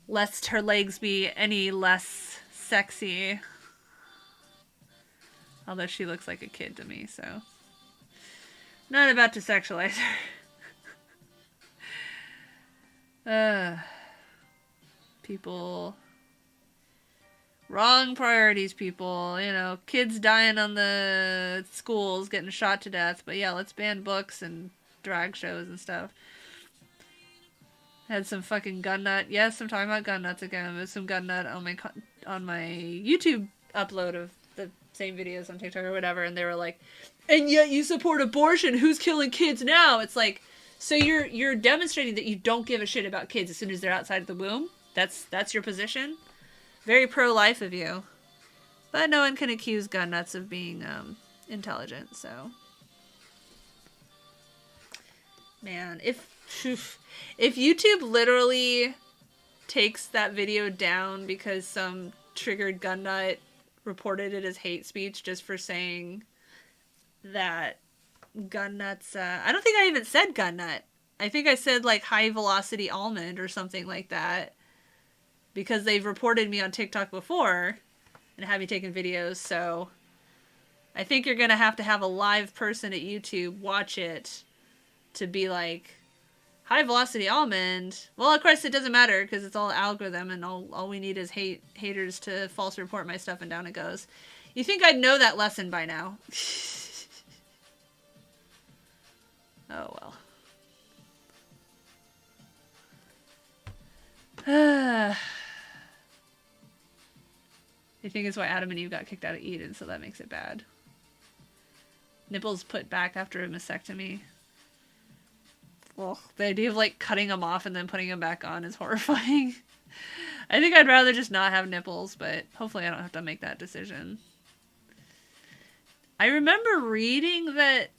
A: Lest her legs be any less sexy. Although she looks like a kid to me, so. Not about to sexualize her. People. Wrong priorities, people. You know, kids dying on the schools, getting shot to death. But yeah, let's ban books and drag shows and stuff. Had some fucking gun nut. Yes, I'm talking about gun nuts again. There's some gun nut on my YouTube upload of the same videos on TikTok or whatever, and they were like, "And yet you support abortion? Who's killing kids now?" It's like, so you're demonstrating that you don't give a shit about kids as soon as they're outside of the womb. That's your position. Very pro-life of you, but no one can accuse gun nuts of being intelligent. So, man, if YouTube literally takes that video down because some triggered gun nut reported it as hate speech just for saying that gun nuts, I don't think I even said gun nut. I think I said like high velocity almond or something like that because they've reported me on TikTok before and have me taking videos. So I think you're going to have a live person at YouTube watch it to be like, high velocity almond. Well, of course it doesn't matter because it's all algorithm and all we need is haters to false report my stuff and down it goes. You think I'd know that lesson by now? Oh well. I think it's why Adam and Eve got kicked out of Eden, so that makes it bad. Nipples put back after a mastectomy. Well, the idea of like cutting them off and then putting them back on is horrifying. I think I'd rather just not have nipples, but hopefully I don't have to make that decision. I remember reading that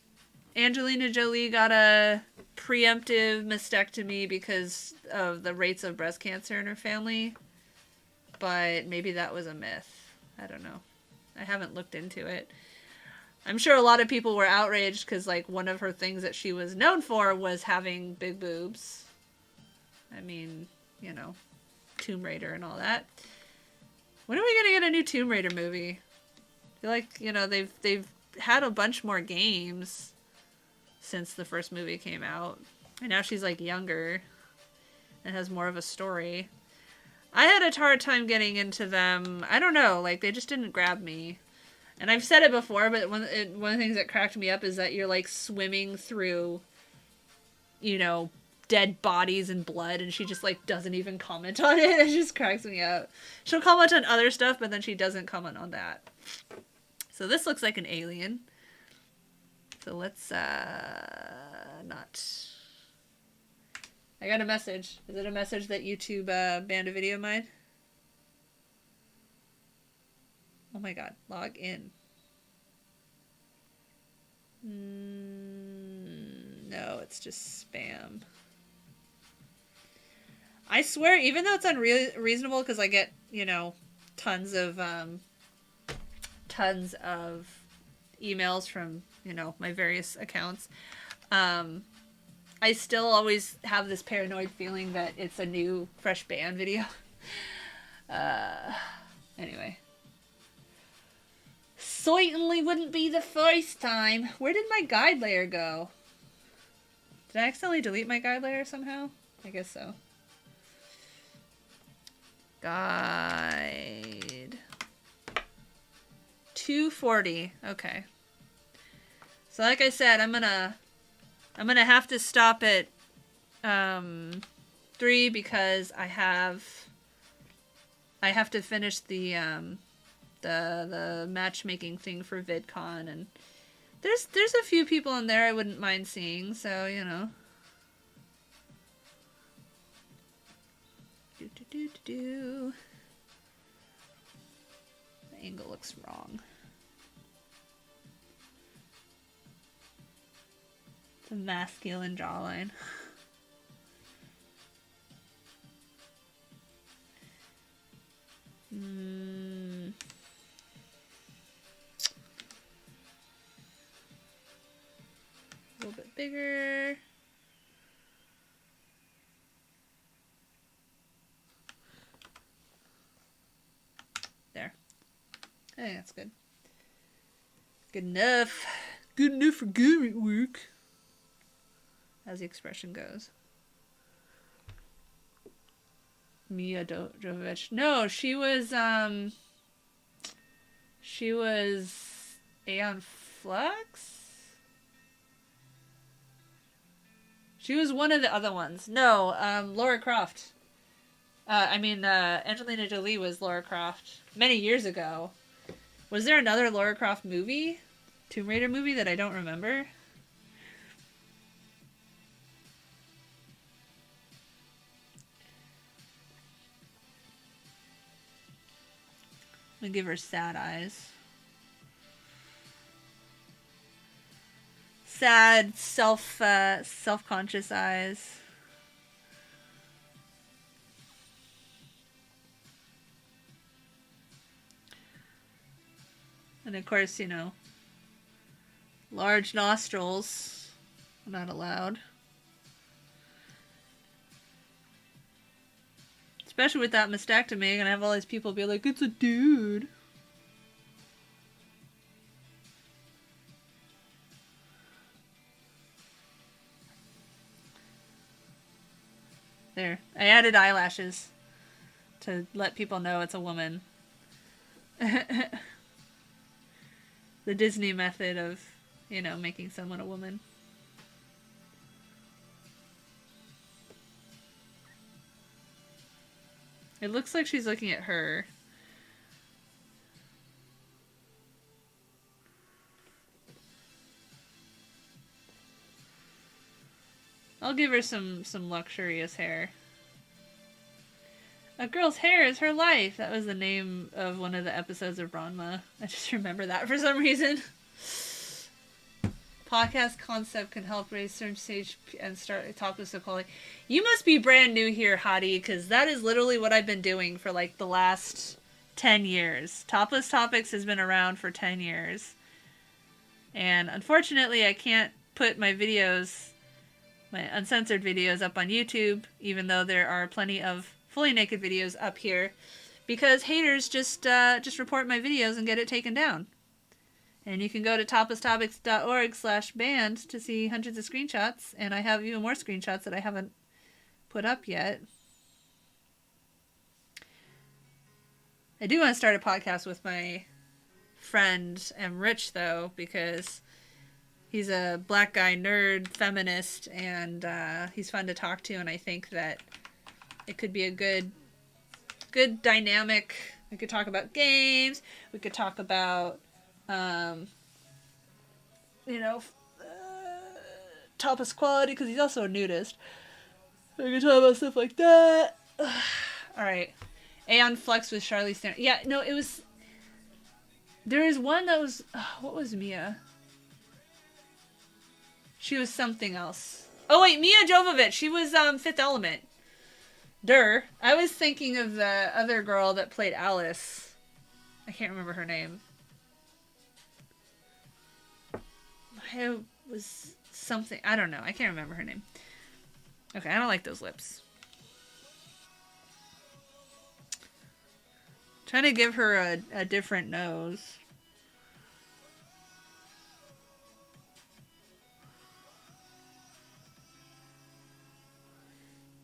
A: Angelina Jolie got a preemptive mastectomy because of the rates of breast cancer in her family, but maybe that was a myth. I don't know. I haven't looked into it. I'm sure a lot of people were outraged because, like, one of her things that she was known for was having big boobs. I mean, you know, Tomb Raider and all that. When are we gonna get a new Tomb Raider movie? I feel like, you know, they've had a bunch more games since the first movie came out. And now she's like younger and has more of a story. I had a hard time getting into them. I don't know, like they just didn't grab me. And I've said it before, but one of the things that cracked me up is that you're like swimming through, you know, dead bodies and blood, and she just like doesn't even comment on it. It just cracks me up. She'll comment on other stuff, but then she doesn't comment on that. So this looks like an alien. So let's not. I got a message. Is it a message that YouTube banned a video of mine? Oh my god, log in. No, it's just spam. I swear, even though it's unreasonable, because I get, you know, tons of emails from, you know, my various accounts, I still always have this paranoid feeling that it's a new, fresh ban video. Anyway. Certainly wouldn't be the first time. Where did my guide layer go? Did I accidentally delete my guide layer somehow? I guess so. Guide. 240. Okay. So like I said, I'm gonna have to stop at 3 because I have to finish the matchmaking thing for VidCon, and there's a few people in there I wouldn't mind seeing, so you know. The angle looks wrong. It's a masculine jawline. A little bit bigger. There. I think that's good. Good enough. Good enough for good work. As the expression goes. Mia Jovovich. No, she was Aeon Flux? She was one of the other ones. No, Lara Croft. Angelina Jolie was Lara Croft many years ago. Was there another Lara Croft movie? Tomb Raider movie that I don't remember? I'm gonna give her sad eyes. Sad, self-conscious eyes. And of course, you know, large nostrils. Not allowed. Especially with that mastectomy, and I have all these people be like, it's a dude. There. I added eyelashes to let people know it's a woman. The Disney method of, you know, making someone a woman. It looks like she's looking at her. I'll give her some luxurious hair. A girl's hair is her life. That was the name of one of the episodes of Ranma. I just remember that for some reason. Podcast concept can help raise certain stage and start topless equality. You must be brand new here, Hottie, because that is literally what I've been doing for like the last 10 years. Topless Topics has been around for 10 years. And unfortunately, I can't put my videos my uncensored videos up on YouTube, even though there are plenty of fully naked videos up here, because haters just report my videos and get it taken down. And you can go to toplesstopics.org/banned to see hundreds of screenshots, and I have even more screenshots that I haven't put up yet. I do want to start a podcast with my friend M. Rich, though, because he's a black guy nerd feminist, and he's fun to talk to, and I think that it could be a good dynamic. We could talk about games. We could talk about, topless quality, because he's also a nudist. We could talk about stuff like that. Alright. Aeon Flux with Charlize Theron. Yeah, no, it was... There is one that was... what was Mia? She was something else. Oh, wait, Mia Jovovich. She was Fifth Element. I was thinking of the other girl that played Alice. I can't remember her name. It was something... I don't know. I can't remember her name. Okay, I don't like those lips. Trying to give her a different nose.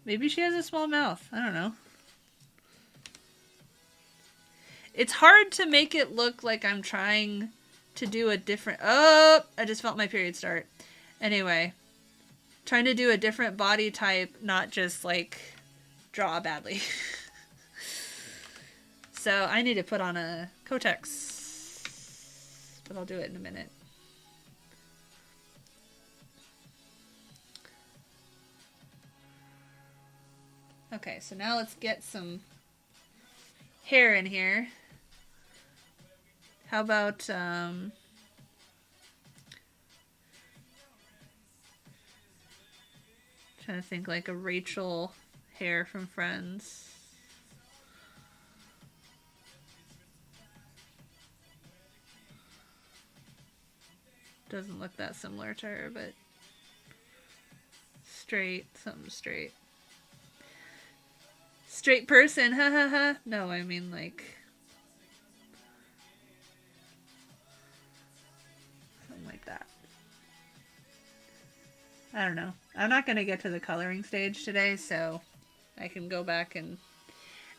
A: Maybe she has a small mouth. I don't know. It's hard to make it look like I'm trying to do a different... Oh! I just felt my period start. Anyway. Trying to do a different body type, not just, like, draw badly. So, I need to put on a Kotex. But I'll do it in a minute. Okay, so now let's get some hair in here. How about, trying to think like a Rachel hair from Friends. Doesn't look that similar to her, but straight, something straight. Straight person, ha ha ha. No, I mean like something like that. I don't know. I'm not going to get to the coloring stage today, so I can go back and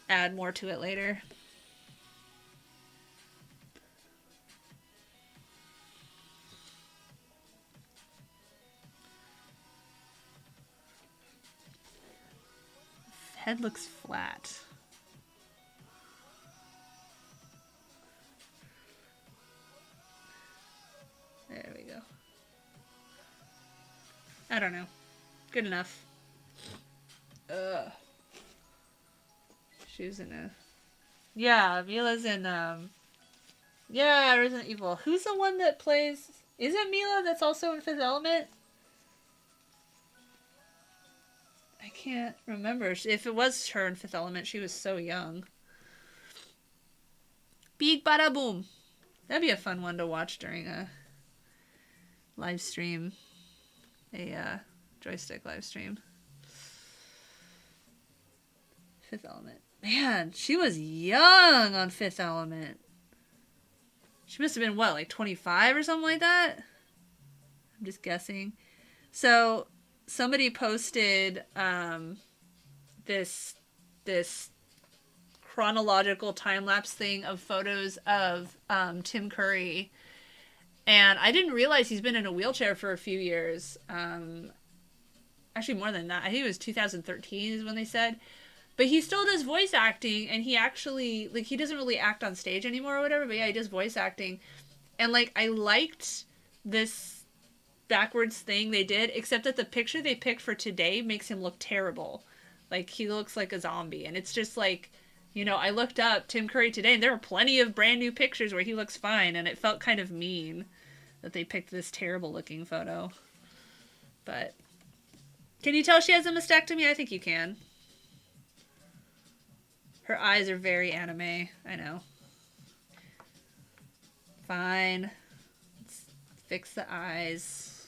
A: add more to it later. Head looks flat. There we go. I don't know. Good enough. Ugh. She was in a... Yeah, Mila's in, yeah, Resident Evil. Who's the one that plays... Is it Mila that's also in Fifth Element? I can't remember. If it was her in Fifth Element, she was so young. Beep bada boom. That'd be a fun one to watch during a live stream. A joystick live stream. Fifth Element. Man, she was young on Fifth Element. She must have been, what, like 25 or something like that? I'm just guessing. So... Somebody posted this chronological time-lapse thing of photos of Tim Curry. And I didn't realize he's been in a wheelchair for a few years. Actually, more than that. I think it was 2013 is when they said. But he still does voice acting, and he actually, like, he doesn't really act on stage anymore or whatever, but yeah, he does voice acting. And, like, I liked this backwards thing they did, except that the picture they picked for today makes him look terrible. Like, he looks like a zombie, and it's just like, you know, I looked up Tim Curry today, and there were plenty of brand new pictures where he looks fine, and it felt kind of mean that they picked this terrible looking photo. But can you tell she has a mastectomy? I think you can. Her eyes are very anime. I know. Fine. Let's fix the eyes.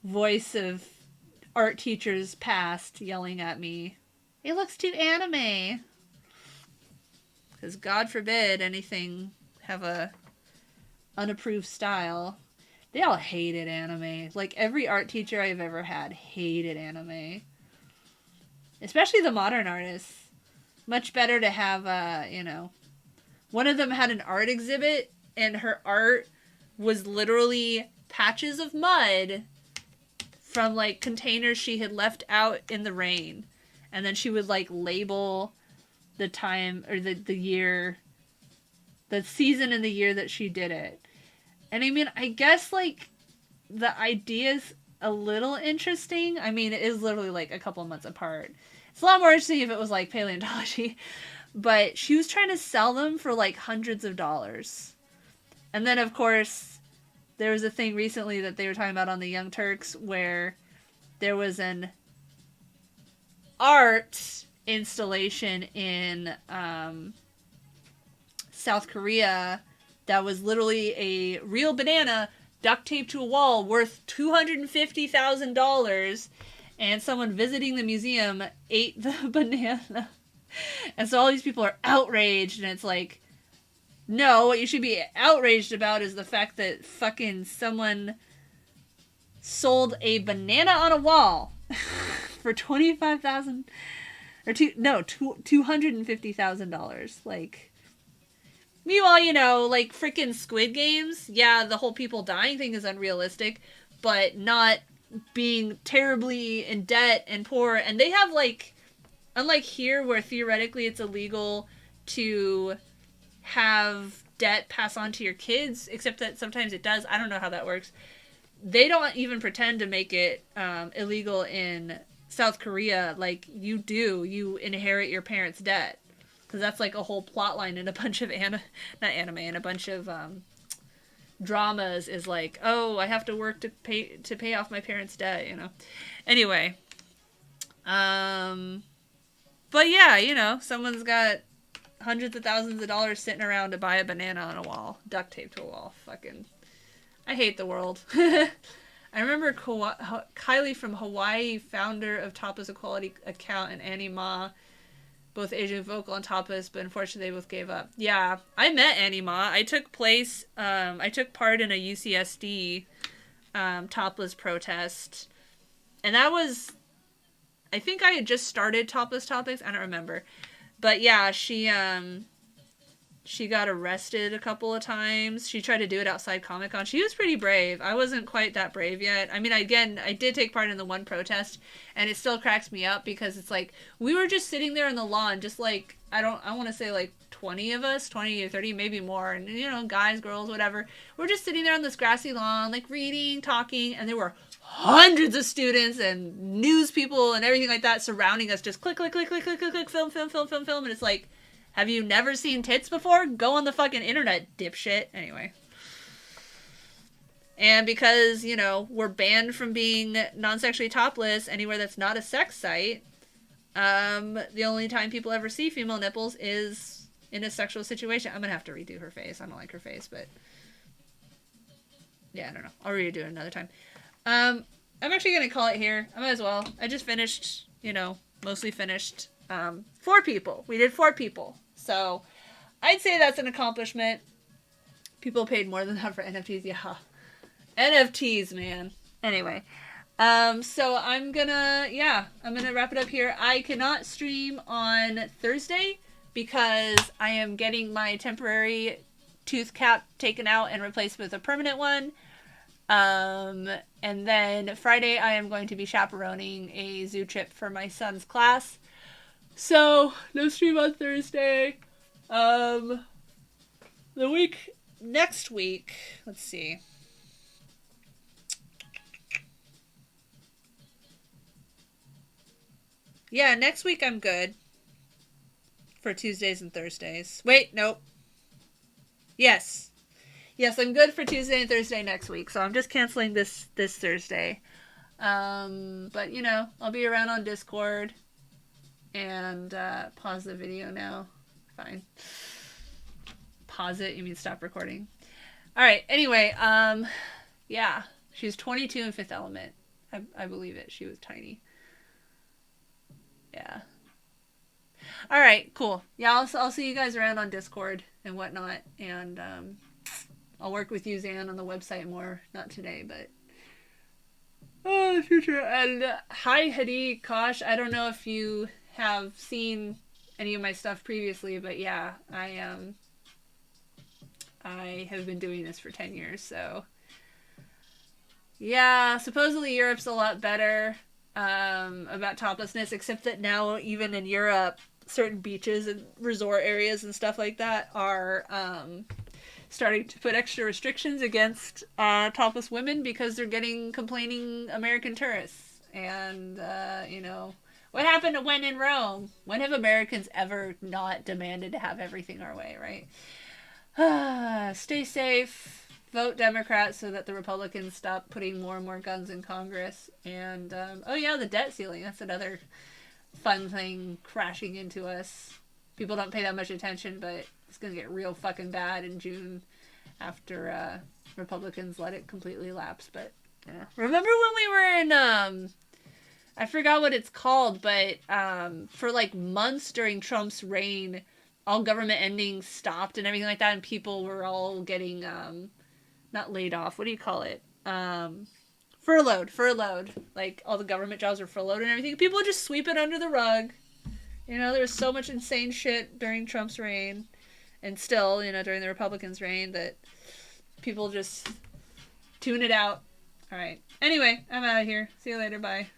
A: voice of art teachers past yelling at me, it looks too anime. Because God forbid anything have a unapproved style. They all hated anime. Like, every art teacher I've ever had hated anime. Especially the modern artists. Much better to have, one of them had an art exhibit, and her art was literally patches of mud from, like, containers she had left out in the rain. And then she would, like, label the time, or the year, the season and the year that she did it. And I mean, I guess, like, the idea's a little interesting. I mean, it is literally, like, a couple months apart. It's a lot more interesting if it was, like, paleontology. But she was trying to sell them for, like, hundreds of dollars. And then, of course, there was a thing recently that they were talking about on the Young Turks where there was an art installation in South Korea that was literally a real banana duct taped to a wall worth $250,000, and someone visiting the museum ate the banana. And so all these people are outraged, and it's like, no, what you should be outraged about is the fact that fucking someone sold a banana on a wall for $25,000 or $250,000. Like, meanwhile, like, freaking Squid Games, yeah, the whole people dying thing is unrealistic, but not being terribly in debt and poor. And they have, like, unlike here where theoretically it's illegal to have debt pass on to your kids, except that sometimes it does. I don't know how that works. They don't even pretend to make it illegal in South Korea. Like, you inherit your parents' debt. Because that's, like, a whole plot line in a bunch of in a bunch of dramas is like, oh, I have to work to pay off my parents' debt, Anyway. But yeah, someone's got hundreds of thousands of dollars sitting around to buy a banana on a wall. Duct taped to a wall. Fucking, I hate the world. I remember Kylie from Hawaii, founder of Topless Equality Account, and Annie Ma, both Asian vocal on Topless, but unfortunately they both gave up. Yeah, I met Annie Ma. I took part in a UCSD Topless protest. And that was, I think I had just started Topless Topics. I don't remember. But yeah, she got arrested a couple of times. She tried to do it outside Comic-Con. She was pretty brave. I wasn't quite that brave yet. I mean, again, I did take part in the one protest, and it still cracks me up because it's like, we were just sitting there on the lawn, just like, I want to say like 20 of us, 20 or 30, maybe more, and guys, girls, whatever. We're just sitting there on this grassy lawn, like reading, talking, and there were hundreds of students and news people and everything like that surrounding us, just click, click, click, click, click, click, click, film, film, film, film, film, and it's like, have you never seen tits before? Go on the fucking internet, dipshit. Anyway. And because, we're banned from being non-sexually topless anywhere that's not a sex site, the only time people ever see female nipples is in a sexual situation. I'm gonna have to redo her face. I don't like her face, but yeah, I don't know. I'll redo it another time. I'm actually gonna call it here. I might as well. I just finished, mostly finished 4 people. We did 4 people. So I'd say that's an accomplishment. People paid more than that for NFTs. Yeah. NFTs, man. Anyway. So I'm gonna wrap it up here. I cannot stream on Thursday because I am getting my temporary tooth cap taken out and replaced with a permanent one. And then Friday I am going to be chaperoning a zoo trip for my son's class. So, no stream on Thursday. Next week, let's see. Yeah, next week I'm good. For Tuesdays and Thursdays. Wait, nope. Yes. Yes, I'm good for Tuesday and Thursday next week, so I'm just canceling this Thursday. But, I'll be around on Discord. And pause the video now. Fine. Pause it. You mean stop recording. Alright, anyway, yeah. She's 22 in Fifth Element. I believe it. She was tiny. Yeah. All right, cool. Yeah, I'll see you guys around on Discord and whatnot, and I'll work with you, Zan, on the website more. Not today, but oh, the future. And hi, Hadi, Kosh. I don't know if you have seen any of my stuff previously, but yeah, I have been doing this for 10 years, so yeah. Supposedly Europe's a lot better about toplessness, except that now even in Europe, certain beaches and resort areas and stuff like that are starting to put extra restrictions against topless women because they're getting complaining American tourists. And, what happened to when in Rome? When have Americans ever not demanded to have everything our way, right? Stay safe. Vote Democrat so that the Republicans stop putting more and more guns in Congress. And, oh yeah, the debt ceiling. That's another fun thing crashing into us. People don't pay that much attention, but it's going to get real fucking bad in June after Republicans let it completely lapse. But yeah. Remember when we were in I forgot what it's called, but for like months during Trump's reign, all government endings stopped and everything like that, and people were all getting not laid off. What do you call it? Furloughed. Like all the government jobs were furloughed and everything. People would just sweep it under the rug. There was so much insane shit during Trump's reign, and still, during the Republicans' reign, that people just tune it out. All right. Anyway, I'm out of here. See you later. Bye.